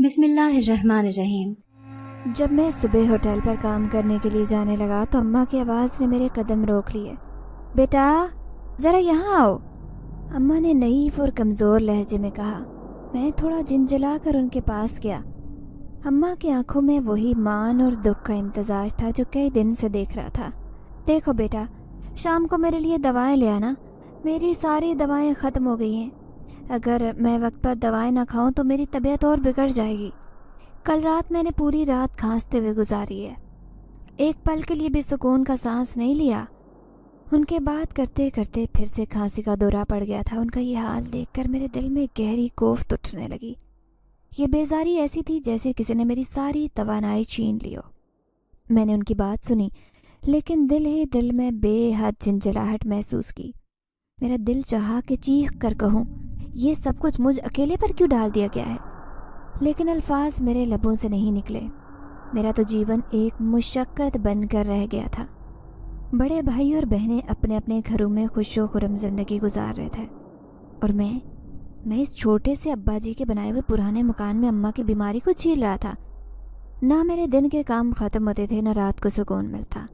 بسم اللہ الرحمن الرحیم۔ جب میں صبح ہوٹل پر کام کرنے کے لیے جانے لگا تو اماں کی آواز نے میرے قدم روک لیے۔ بیٹا ذرا یہاں آؤ، اماں نے نحیف اور کمزور لہجے میں کہا۔ میں تھوڑا جھنجھلا کر ان کے پاس گیا۔ اماں کی آنکھوں میں وہی مان اور دکھ کا امتزاج تھا جو کئی دن سے دیکھ رہا تھا۔ دیکھو بیٹا، شام کو میرے لیے دوائیں لے آنا، میری ساری دوائیں ختم ہو گئی ہیں۔ اگر میں وقت پر دوائیں نہ کھاؤں تو میری طبیعت اور بگڑ جائے گی۔ کل رات میں نے پوری رات کھانستے ہوئے گزاری ہے، ایک پل کے لیے بھی سکون کا سانس نہیں لیا۔ ان کے بات کرتے کرتے پھر سے کھانسی کا دورہ پڑ گیا تھا۔ ان کا یہ حال دیکھ کر میرے دل میں گہری کوفت اٹھنے لگی۔ یہ بیزاری ایسی تھی جیسے کسی نے میری ساری توانائی چھین لی ہو۔ میں نے ان کی بات سنی، لیکن دل ہی دل میں بے حد جھنجھلاہٹ محسوس کی۔ میرا دل چاہا کہ چیخ کر کہوں، یہ سب کچھ مجھ اکیلے پر کیوں ڈال دیا گیا ہے، لیکن الفاظ میرے لبوں سے نہیں نکلے۔ میرا تو جیون ایک مشقت بن کر رہ گیا تھا۔ بڑے بھائی اور بہنیں اپنے اپنے گھروں میں خوش و خرم زندگی گزار رہے تھے، اور میں اس چھوٹے سے ابا جی کے بنائے ہوئے پرانے مکان میں اماں کی بیماری کو جھیل رہا تھا۔ نہ میرے دن کے کام ختم ہوتے تھے، نہ رات کو سکون ملتا۔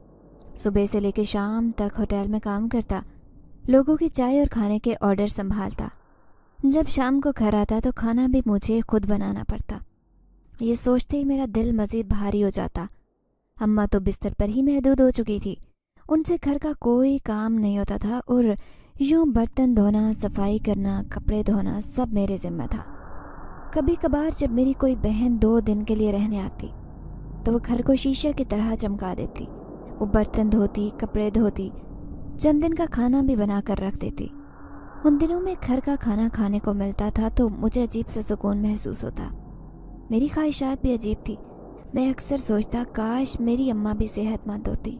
صبح سے لے کے شام تک ہوٹل میں کام کرتا، لوگوں کی چائے اور کھانے کے آرڈر سنبھالتا۔ جب شام کو گھر آتا تو کھانا بھی مجھے خود بنانا پڑتا۔ یہ سوچتے ہی میرا دل مزید بھاری ہو جاتا۔ اماں تو بستر پر ہی محدود ہو چکی تھی، ان سے گھر کا کوئی کام نہیں ہوتا تھا، اور یوں برتن دھونا، صفائی کرنا، کپڑے دھونا سب میرے ذمہ تھا۔ کبھی کبھار جب میری کوئی بہن 2 دن کے لیے رہنے آتی تو وہ گھر کو شیشے کی طرح چمکا دیتی۔ وہ برتن دھوتی، کپڑے دھوتی، چند دن کا کھانا بھی بنا کر رکھ دیتی۔ ان دنوں میں گھر کا کھانا کھانے کو ملتا تھا تو مجھے عجیب سا سکون محسوس ہوتا۔ میری خواہشات بھی عجیب تھی۔ میں اکثر سوچتا کاش میری اماں بھی صحت مند ہوتی،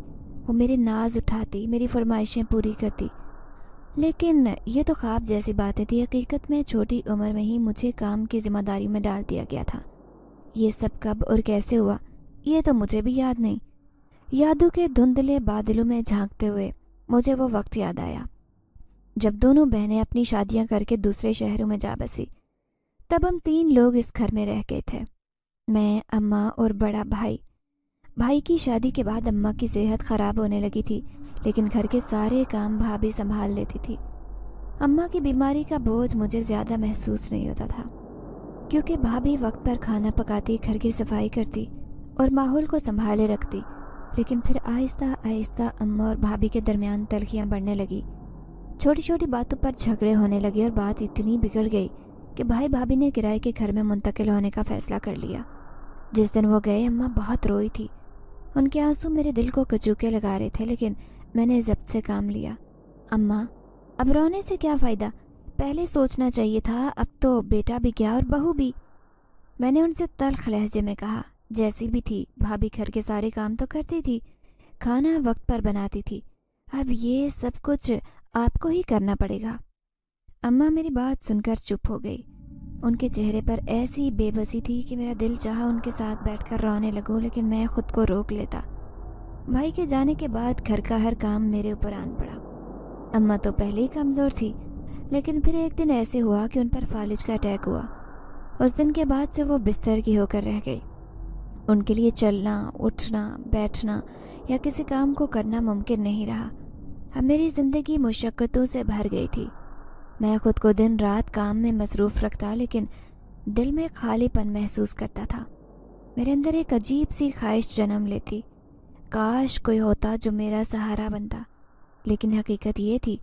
وہ میرے ناز اٹھاتی، میری فرمائشیں پوری کرتی۔ لیکن یہ تو خواب جیسی باتیں تھی۔ حقیقت میں چھوٹی عمر میں ہی مجھے کام کی ذمہ داری میں ڈال دیا گیا تھا۔ یہ سب کب اور کیسے ہوا یہ تو مجھے بھی یاد نہیں۔ یادوں کے دھندلے بادلوں میں جھانکتے ہوئے مجھے وہ وقت یاد آیا جب دونوں بہنیں اپنی شادیاں کر کے دوسرے شہروں میں جا بسی۔ تب ہم 3 لوگ اس گھر میں رہ گئے تھے، میں، اماں اور بڑا بھائی۔ بھائی کی شادی کے بعد اماں کی صحت خراب ہونے لگی تھی، لیکن گھر کے سارے کام بھابھی سنبھال لیتی تھی۔ اماں کی بیماری کا بوجھ مجھے زیادہ محسوس نہیں ہوتا تھا، کیونکہ بھابھی وقت پر کھانا پکاتی، گھر کی صفائی کرتی اور ماحول کو سنبھالے رکھتی۔ لیکن پھر آہستہ آہستہ اماں اور بھابھی کے درمیان تلخیاں بڑھنے لگی۔ چھوٹی چھوٹی باتوں پر جھگڑے ہونے لگے اور بات اتنی بگڑ گئی کہ بھائی بھابھی نے کرائے کے گھر میں منتقل ہونے کا فیصلہ کر لیا۔ جس دن وہ گئے اماں بہت روئی تھی۔ ان کے آنسو میرے دل کو کچوکے لگا رہے تھے، لیکن میں نے ضبط سے کام لیا۔ اماں، اب رونے سے کیا فائدہ، پہلے سوچنا چاہیے تھا، اب تو بیٹا بھی گیا اور بہو بھی، میں نے ان سے تلخ لہجے میں کہا۔ جیسی بھی تھی بھابھی گھر کے سارے کام تو کرتی تھی، کھانا وقت پر بناتی تھی، اب یہ سب کچھ آپ کو ہی کرنا پڑے گا۔ اماں میری بات سن کر چپ ہو گئی۔ ان کے چہرے پر ایسی بے بسی تھی کہ میرا دل چاہا ان کے ساتھ بیٹھ کر رونے لگوں، لیکن میں خود کو روک لیتا۔ بھائی کے جانے کے بعد گھر کا ہر کام میرے اوپر آن پڑا۔ اماں تو پہلے ہی کمزور تھی، لیکن پھر ایک دن ایسے ہوا کہ ان پر فالج کا اٹیک ہوا۔ اس دن کے بعد سے وہ بستر کی ہو کر رہ گئی۔ ان کے لیے چلنا، اٹھنا، بیٹھنا یا کسی کام کو کرنا ممکن نہیں رہا۔ اب میری زندگی مشقتوں سے بھر گئی تھی۔ میں خود کو دن رات کام میں مصروف رکھتا، لیکن دل میں خالی پن محسوس کرتا تھا۔ میرے اندر ایک عجیب سی خواہش جنم لیتی، کاش کوئی ہوتا جو میرا سہارا بنتا، لیکن حقیقت یہ تھی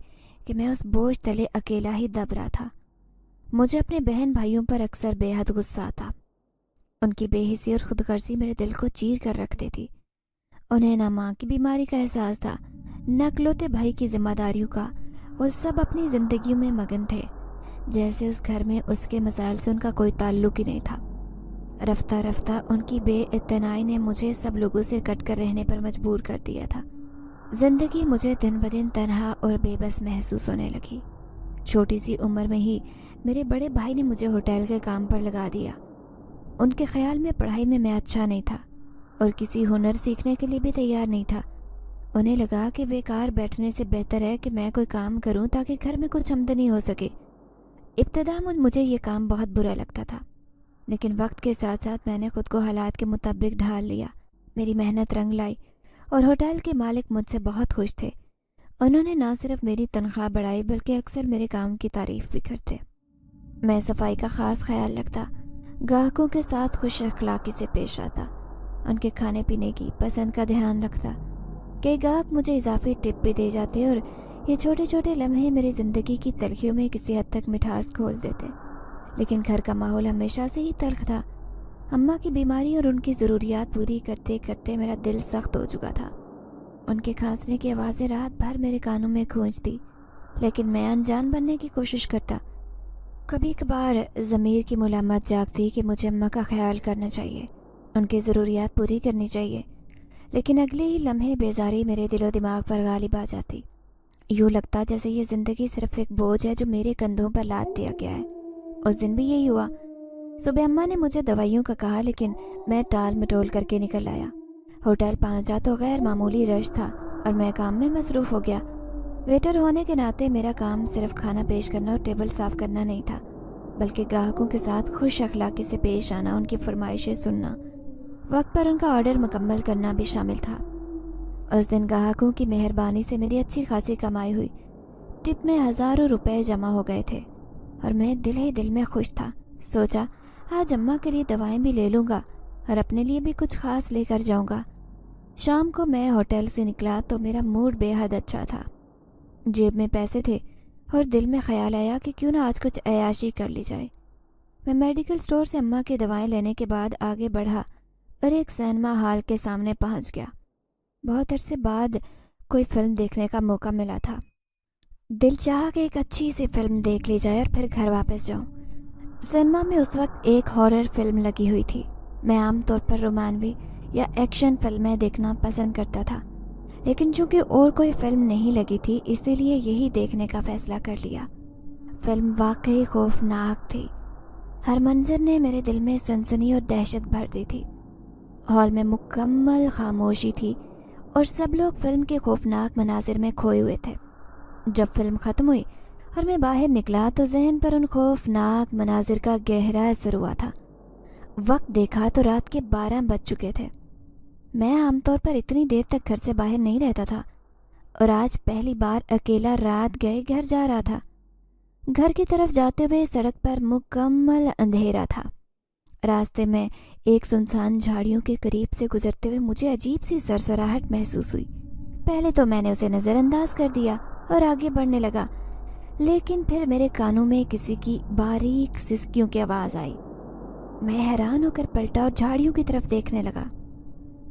کہ میں اس بوجھ تلے اکیلا ہی دب رہا تھا۔ مجھے اپنے بہن بھائیوں پر اکثر بے حد غصہ آتا۔ ان کی بے حسی اور خود غرضی میرے دل کو چیر کر رکھ دیتی۔ انہیں نہ ماں کی بیماری کا احساس تھا، نہ اکلوتے بھائی کی ذمہ داریوں کا۔ وہ سب اپنی زندگیوں میں مگن تھے، جیسے اس گھر میں اس کے مسائل سے ان کا کوئی تعلق ہی نہیں تھا۔ رفتہ رفتہ ان کی بے اعتنائی نے مجھے سب لوگوں سے کٹ کر رہنے پر مجبور کر دیا تھا۔ زندگی مجھے دن بدن تنہا اور بے بس محسوس ہونے لگی۔ چھوٹی سی عمر میں ہی میرے بڑے بھائی نے مجھے ہوٹل کے کام پر لگا دیا۔ ان کے خیال میں پڑھائی میں اچھا نہیں تھا اور کسی ہنر سیکھنے کے لیے بھی تیار نہیں تھا۔ انہیں لگا کہ بیکار بیٹھنے سے بہتر ہے کہ میں کوئی کام کروں تاکہ گھر میں کچھ آمدنی ہو سکے۔ ابتدا مجھے یہ کام بہت برا لگتا تھا، لیکن وقت کے ساتھ ساتھ میں نے خود کو حالات کے مطابق ڈھال لیا۔ میری محنت رنگ لائی اور ہوٹل کے مالک مجھ سے بہت خوش تھے۔ انہوں نے نہ صرف میری تنخواہ بڑھائی بلکہ اکثر میرے کام کی تعریف بھی کرتے۔ میں صفائی کا خاص خیال رکھتا، گاہکوں کے ساتھ خوش اخلاقی سے پیش آتا، ان کے کھانے پینے کی پسند کا دھیان رکھتا۔ کئی گاہک مجھے اضافی ٹپ بھی دے جاتے اور یہ چھوٹے چھوٹے لمحے میری زندگی کی تلخیوں میں کسی حد تک مٹھاس کھول دیتے۔ لیکن گھر کا ماحول ہمیشہ سے ہی تلخ تھا۔ اماں کی بیماری اور ان کی ضروریات پوری کرتے کرتے میرا دل سخت ہو چکا تھا۔ ان کے کھانسنے کی آوازیں رات بھر میرے کانوں میں گونجتی، لیکن میں انجان بننے کی کوشش کرتا۔ کبھی کبھار ضمیر کی ملامت جاگتی کہ مجھے اماں کا خیال کرنا چاہیے، ان کی ضروریات پوری کرنی چاہیے، لیکن اگلے ہی لمحے بیزاری میرے دل و دماغ پر غالب آ جاتی۔ یوں لگتا جیسے یہ زندگی صرف ایک بوجھ ہے جو میرے کندھوں پر لاد دیا گیا ہے۔ اس دن بھی یہی ہوا۔ صبح اماں نے مجھے دوائیوں کا کہا، لیکن میں ٹال مٹول کر کے نکل آیا۔ ہوٹل پہنچا تو غیر معمولی رش تھا اور میں کام میں مصروف ہو گیا۔ ویٹر ہونے کے ناطے میرا کام صرف کھانا پیش کرنا اور ٹیبل صاف کرنا نہیں تھا، بلکہ گاہکوں کے ساتھ خوش اخلاقی سے پیش آنا، ان کی فرمائشیں سننا، وقت پر ان کا آرڈر مکمل کرنا بھی شامل تھا۔ اس دن گاہکوں کی مہربانی سے میری اچھی خاصی کمائی ہوئی۔ ٹپ میں ہزاروں روپے جمع ہو گئے تھے اور میں دل ہی دل میں خوش تھا۔ سوچا آج اماں کے لیے دوائیں بھی لے لوں گا اور اپنے لیے بھی کچھ خاص لے کر جاؤں گا۔ شام کو میں ہوٹل سے نکلا تو میرا موڈ بے حد اچھا تھا۔ جیب میں پیسے تھے اور دل میں خیال آیا کہ کیوں نہ آج کچھ عیاشی کر لی جائے۔ میں میڈیکل سٹور سے اماں کی دوائیں لینے کے بعد آگے بڑھا اور ایک سینما ہال کے سامنے پہنچ گیا۔ بہت عرصے بعد کوئی فلم دیکھنے کا موقع ملا تھا۔ دل چاہا کہ ایک اچھی سی فلم دیکھ لی جائے اور پھر گھر واپس جاؤں۔ سینما میں اس وقت ایک ہارر فلم لگی ہوئی تھی۔ میں عام طور پر رومانوی یا ایکشن فلمیں دیکھنا پسند کرتا تھا، لیکن چونکہ اور کوئی فلم نہیں لگی تھی اسی لیے یہی دیکھنے کا فیصلہ کر لیا۔ فلم واقعی خوفناک تھی۔ ہر منظر نے میرے دل میں سنسنی اور دہشت بھر دی تھی۔ ہال میں مکمل خاموشی تھی اور سب لوگ فلم کے خوفناک مناظر میں کھوئے ہوئے تھے۔ جب فلم ختم ہوئی اور میں باہر نکلا تو ذہن پر ان خوفناک مناظر کا گہرا اثر ہوا تھا۔ وقت دیکھا تو رات کے 12 بج چکے تھے۔ میں عام طور پر اتنی دیر تک گھر سے باہر نہیں رہتا تھا اور آج پہلی بار اکیلا رات گئے گھر جا رہا تھا۔ گھر کی طرف جاتے ہوئے سڑک پر مکمل اندھیرا تھا۔ راستے میں ایک سنسان جھاڑیوں کے قریب سے گزرتے ہوئے مجھے عجیب سی سرسراہٹ محسوس ہوئی۔ پہلے تو میں نے اسے نظر انداز کر دیا اور آگے بڑھنے لگا، لیکن پھر میرے کانوں میں کسی کی باریک سسکیوں کی آواز آئی۔ میں حیران ہو کر پلٹا اور جھاڑیوں کی طرف دیکھنے لگا۔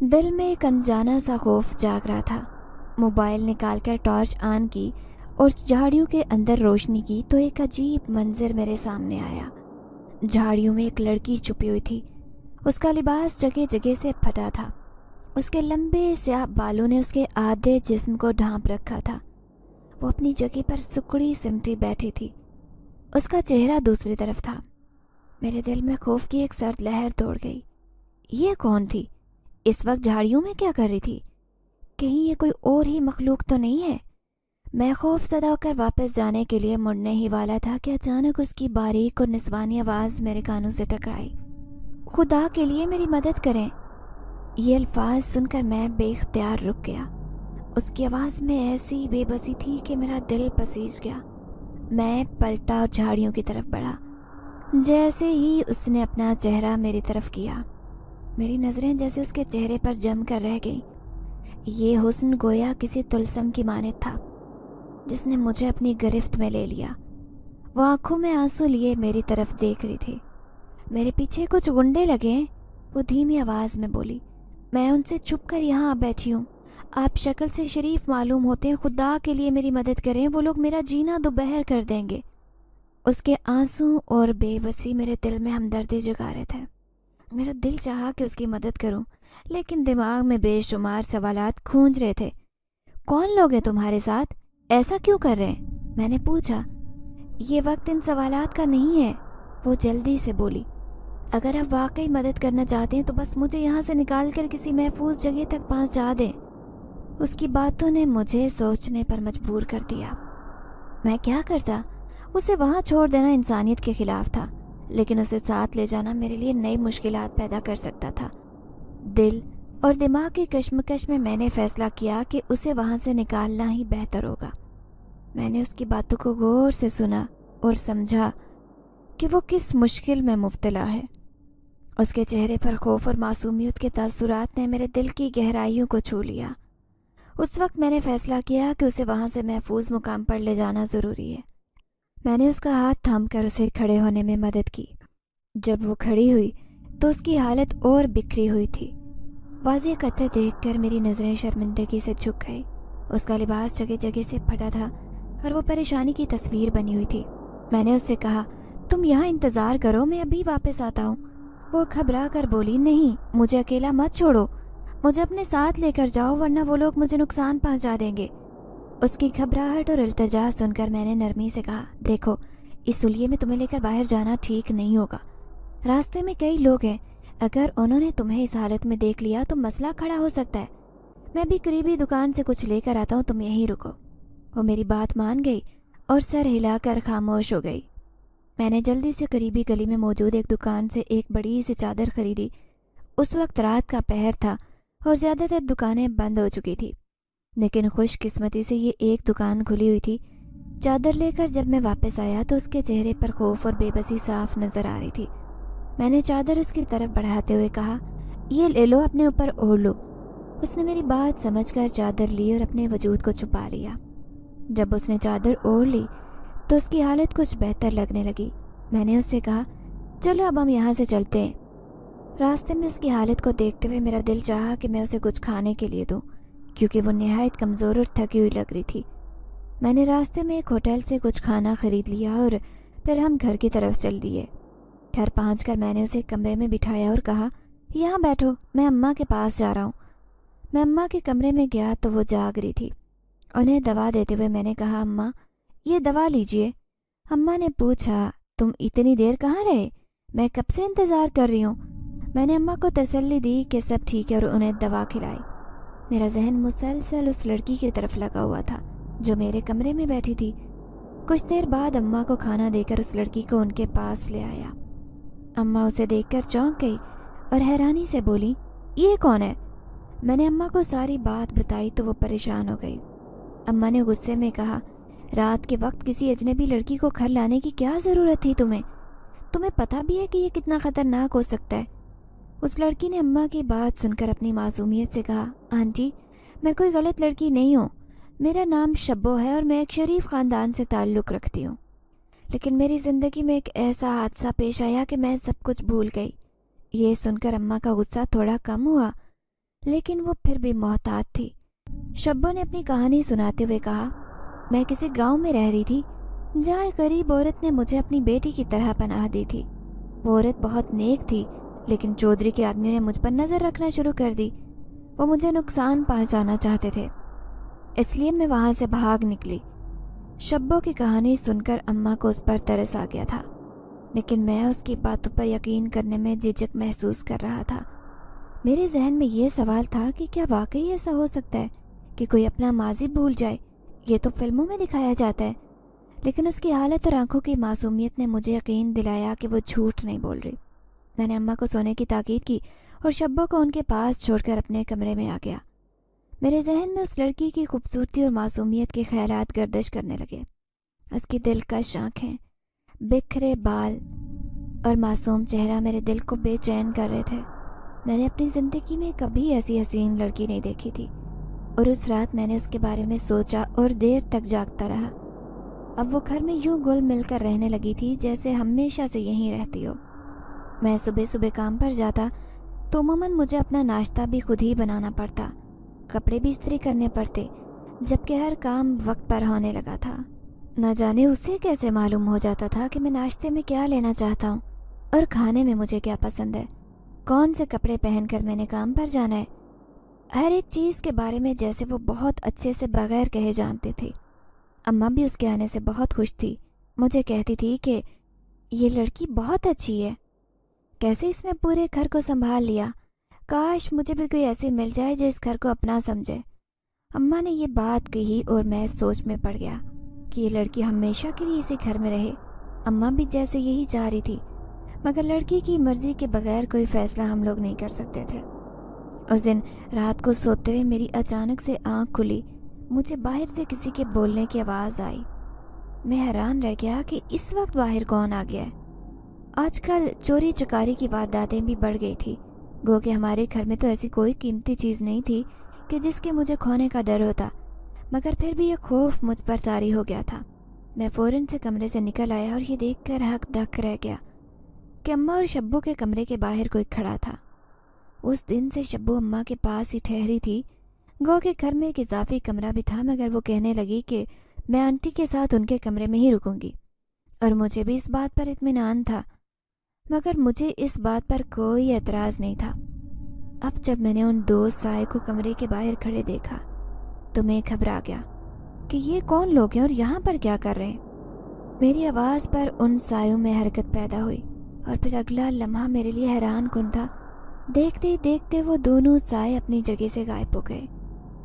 دل میں ایک انجانا سا خوف جاگ رہا تھا۔ موبائل نکال کر ٹارچ آن کی اور جھاڑیوں کے اندر روشنی کی تو ایک عجیب منظر میرے سامنے آیا۔ جھاڑیوں میں ایک لڑکی چھپی ہوئی تھی۔ اس کا لباس جگہ جگہ سے پھٹا تھا۔ اس کے لمبے سیاہ بالوں نے اس کے آدھے جسم کو ڈھانپ رکھا تھا۔ وہ اپنی جگہ پر سکڑی سمٹی بیٹھی تھی۔ اس کا چہرہ دوسری طرف تھا۔ میرے دل میں خوف کی ایک سرد لہر دوڑ گئی۔ یہ کون تھی؟ اس وقت جھاڑیوں میں کیا کر رہی تھی؟ کہیں یہ کوئی اور ہی مخلوق تو نہیں ہے؟ میں خوف زدہ ہو کر واپس جانے کے لیے مڑنے ہی والا تھا کہ اچانک اس کی باریک اور نسوانی آواز میرے کانوں سے ٹکرائی۔ خدا کے لیے میری مدد کریں۔ یہ الفاظ سن کر میں بے اختیار رک گیا۔ اس کی آواز میں ایسی بے بسی تھی کہ میرا دل پسیج گیا۔ میں پلٹا اور جھاڑیوں کی طرف بڑھا۔ جیسے ہی اس نے اپنا چہرہ میری طرف کیا، میری نظریں جیسے اس کے چہرے پر جم کر رہ گئیں۔ یہ حسن گویا کسی طلسم کی مانند تھا جس نے مجھے اپنی گرفت میں لے لیا۔ وہ آنکھوں میں آنسو لیے میری طرف دیکھ رہی تھی۔ میرے پیچھے کچھ گنڈے لگے، وہ دھیمی آواز میں بولی۔ میں ان سے چھپ کر یہاں بیٹھی ہوں۔ آپ شکل سے شریف معلوم ہوتے ہیں، خدا کے لیے میری مدد کریں، وہ لوگ میرا جینا دوبہر کر دیں گے۔ اس کے آنسو اور بے بسی میرے دل میں ہمدردی جگا رہے تھے۔ میرا دل چاہا کہ اس کی مدد کروں، لیکن دماغ میں بے شمار سوالات گونج رہے تھے۔ کون لوگ ہیں تمہارے ساتھ؟ ایسا کیوں کر رہے ہیں؟ میں نے پوچھا۔ یہ وقت ان سوالات کا نہیں ہے، وہ جلدی سے بولی۔ اگر آپ واقعی مدد کرنا چاہتے ہیں تو بس مجھے یہاں سے نکال کر کسی محفوظ جگہ تک پہنچا دیں۔ اس کی باتوں نے مجھے سوچنے پر مجبور کر دیا۔ میں کیا کرتا؟ اسے وہاں چھوڑ دینا انسانیت کے خلاف تھا، لیکن اسے ساتھ لے جانا میرے لیے نئی مشکلات پیدا کر سکتا تھا۔ دل اور دماغ کی کشمکش میں نے فیصلہ کیا کہ اسے وہاں سے نکالنا ہی بہتر ہوگا۔ میں نے اس کی باتوں کو غور سے سنا اور سمجھا کہ وہ کس مشکل میں مبتلا ہے۔ اس کے چہرے پر خوف اور معصومیت کے تاثرات نے میرے دل کی گہرائیوں کو چھو لیا۔ اس وقت میں نے فیصلہ کیا کہ اسے وہاں سے محفوظ مقام پر لے جانا ضروری ہے۔ میں نے اس کا ہاتھ تھام کر اسے کھڑے ہونے میں مدد کی۔ جب وہ کھڑی ہوئی تو اس کی حالت اور بکھری ہوئی تھی۔ واضح قطع دیکھ کر میری نظریں شرمندگی سے جھک گئی۔ اس کا لباس جگہ جگہ سے پھٹا تھا اور وہ پریشانی کی تصویر بنی ہوئی تھی۔ میں نے اس سے کہا، تم یہاں انتظار کرو، میں ابھی واپس آتا ہوں۔ وہ گھبرا کر بولی، نہیں، مجھے اکیلا مت چھوڑو، مجھے اپنے ساتھ لے کر جاؤ ورنہ وہ لوگ مجھے نقصان پہنچا دیں گے۔ اس کی گھبراہٹ اور التجا سن کر میں نے نرمی سے کہا، دیکھو، اس سلیے میں تمہیں لے کر باہر جانا ٹھیک نہیں ہوگا۔ راستے میں کئی لوگ ہیں، اگر انہوں نے تمہیں اس حالت میں دیکھ لیا تو مسئلہ کھڑا ہو سکتا ہے۔ میں بھی قریبی دکان سے کچھ لے کر آتا ہوں، تم یہیں رکو۔ وہ میری بات مان گئی اور سر ہلا کر خاموش ہو گئی۔ میں نے جلدی سے قریبی گلی میں موجود ایک دکان سے ایک بڑی سی چادر خریدی۔ اس وقت رات کا پہر تھا اور زیادہ تر دکانیں بند ہو چکی تھی، لیکن خوش قسمتی سے یہ ایک دکان کھلی ہوئی تھی۔ چادر لے کر جب میں واپس آیا تو اس کے چہرے پر خوف اور بے بسی صاف نظر آ رہی تھی۔ میں نے چادر اس کی طرف بڑھاتے ہوئے کہا، یہ لے لو، اپنے اوپر اوڑھ لو۔ اس نے میری بات سمجھ کر چادر لی اور اپنے وجود کو چھپا لیا۔ جب اس نے چادر اوڑھ لی تو اس کی حالت کچھ بہتر لگنے لگی۔ میں نے اس سے کہا، چلو اب ہم یہاں سے چلتے ہیں۔ راستے میں اس کی حالت کو دیکھتے ہوئے میرا دل چاہا کہ میں اسے کچھ کھانے کے لیے دوں، کیونکہ وہ نہایت کمزور اور تھکی ہوئی لگ رہی تھی۔ میں نے راستے میں ایک ہوٹل سے کچھ کھانا خرید لیا اور پھر ہم گھر کی طرف چل دیے۔ گھر پہنچ کر میں نے اسے کمرے میں بٹھایا اور کہا، یہاں بیٹھو، میں اماں کے پاس جا رہا ہوں۔ میں اماں کے کمرے میں گیا تو وہ جاگ رہی تھی۔ انہیں دوا دیتے ہوئے میں نے کہا، اماں یہ دوا لیجئے۔ اماں نے پوچھا، تم اتنی دیر کہاں رہے؟ میں کب سے انتظار کر رہی ہوں۔ میں نے اماں کو تسلی دی کہ سب ٹھیک ہے اور انہیں دوا کھلائی۔ میرا ذہن مسلسل اس لڑکی کی طرف لگا ہوا تھا جو میرے کمرے میں بیٹھی تھی۔ کچھ دیر بعد اماں کو کھانا دے کر اس لڑکی کو ان کے پاس لے آیا۔ اماں اسے دیکھ کر چونک گئی اور حیرانی سے بولی، یہ کون ہے؟ میں نے اماں کو ساری بات بتائی تو وہ پریشان ہو گئی۔ اماں نے غصے میں کہا، رات کے وقت کسی اجنبی لڑکی کو گھر لانے کی کیا ضرورت تھی تمہیں پتہ بھی ہے کہ یہ کتنا خطرناک ہو سکتا ہے۔ اس لڑکی نے اماں کی بات سن کر اپنی معصومیت سے کہا، آنٹی میں کوئی غلط لڑکی نہیں ہوں، میرا نام شبو ہے اور میں ایک شریف خاندان سے تعلق رکھتی ہوں، لیکن میری زندگی میں ایک ایسا حادثہ پیش آیا کہ میں سب کچھ بھول گئی۔ یہ سن کر اماں کا غصہ تھوڑا کم ہوا، لیکن وہ پھر بھی محتاط تھی۔ شبو نے اپنی کہانی سناتے ہوئے کہا، میں کسی گاؤں میں رہ رہی تھی جہاں ایک غریب عورت نے مجھے اپنی بیٹی کی طرح پناہ دی تھی۔ وہ عورت بہت نیک تھی، لیکن چودھری کے آدمیوں نے مجھ پر نظر رکھنا شروع کر دی۔ وہ مجھے نقصان پہنچانا چاہتے تھے، اس لیے میں وہاں سے بھاگ نکلی۔ شبو کی کہانی سن کر اماں کو اس پر ترس آ گیا تھا، لیکن میں اس کی باتوں پر یقین کرنے میں جھجک محسوس کر رہا تھا۔ میرے ذہن میں یہ سوال تھا کہ کیا واقعی ایسا ہو سکتا ہے کہ کوئی اپنا ماضی بھول جائے؟ یہ تو فلموں میں دکھایا جاتا ہے، لیکن اس کی حالت اور آنکھوں کی معصومیت نے مجھے یقین دلایا کہ وہ جھوٹ نہیں بول رہی۔ میں نے اماں کو سونے کی تاکید کی اور شبو کو ان کے پاس چھوڑ کر اپنے کمرے میں آ گیا۔ میرے ذہن میں اس لڑکی کی خوبصورتی اور معصومیت کے خیالات گردش کرنے لگے۔ اس کی دلکش آنکھیں، بکھرے بال اور معصوم چہرہ میرے دل کو بے چین کر رہے تھے۔ میں نے اپنی زندگی میں کبھی ایسی حسین لڑکی نہیں دیکھی تھی، اور اس رات میں نے اس کے بارے میں سوچا اور دیر تک جاگتا رہا۔ اب وہ گھر میں یوں گل مل کر رہنے لگی تھی جیسے ہمیشہ سے یہیں رہتی ہو۔ میں صبح صبح کام پر جاتا تو عموماً مجھے اپنا ناشتہ بھی خود ہی بنانا پڑتا، کپڑے بھی استری کرنے پڑتے، جبکہ ہر کام وقت پر ہونے لگا تھا۔ نہ جانے اسے کیسے معلوم ہو جاتا تھا کہ میں ناشتے میں کیا لینا چاہتا ہوں اور کھانے میں مجھے کیا پسند ہے، کون سے کپڑے پہن کر میں نے کام پر جانا ہے۔ ہر ایک چیز کے بارے میں جیسے وہ بہت اچھے سے بغیر کہے جانتی تھی۔ اماں بھی اس کے آنے سے بہت خوش تھی، مجھے کہتی تھی کہ یہ لڑکی بہت اچھی ہے، کیسے اس نے پورے گھر کو سنبھال لیا، کاش مجھے بھی کوئی ایسی مل جائے جو اس گھر کو اپنا سمجھے۔ اماں نے یہ بات کہی اور میں سوچ میں پڑ گیا کہ یہ لڑکی ہمیشہ کے لیے اسی گھر میں رہے۔ اماں بھی جیسے یہی چاہ رہی تھی۔ مگر لڑکی کی مرضی کے بغیر کوئی فیصلہ ہم لوگ نہیں کر سکتے تھے۔ اس دن رات کو سوتے ہوئے میری اچانک سے آنکھ کھلی، مجھے باہر سے کسی کے بولنے کی آواز آئی۔ میں حیران رہ گیا کہ اس وقت باہر کون آ گیا ہے۔ آج کل چوری چکاری کی وارداتیں بھی بڑھ گئی تھی، گو کہ ہمارے گھر میں تو ایسی کوئی قیمتی چیز نہیں تھی کہ جس کے مجھے کھونے کا ڈر ہوتا، مگر پھر بھی یہ خوف مجھ پر طاری ہو گیا تھا۔ میں فوراً سے کمرے سے نکل آیا اور یہ دیکھ کر ہک دک رہ گیا کہ اماں اور شبو کے کمرے کے باہر کوئی کھڑا تھا۔ اس دن سے شبو اماں کے پاس ہی ٹھہری تھی، گو کہ گھر میں ایک اضافی کمرہ بھی تھا، مگر وہ کہنے لگی کہ میں آنٹی کے ساتھ ان کے کمرے میں ہی رکوں گی، اور مجھے بھی اس بات پر اطمینان تھا، مگر مجھے اس بات پر کوئی اعتراض نہیں تھا۔ اب جب میں نے ان دو سائے کو کمرے کے باہر کھڑے دیکھا تو میں گھبرا گیا کہ یہ کون لوگ ہیں اور یہاں پر کیا کر رہے ہیں۔ میری آواز پر ان سایوں میں حرکت پیدا ہوئی اور پھر اگلا لمحہ میرے لیے حیران کن تھا۔ دیکھتے ہی دیکھتے وہ دونوں سائے اپنی جگہ سے غائب ہو گئے۔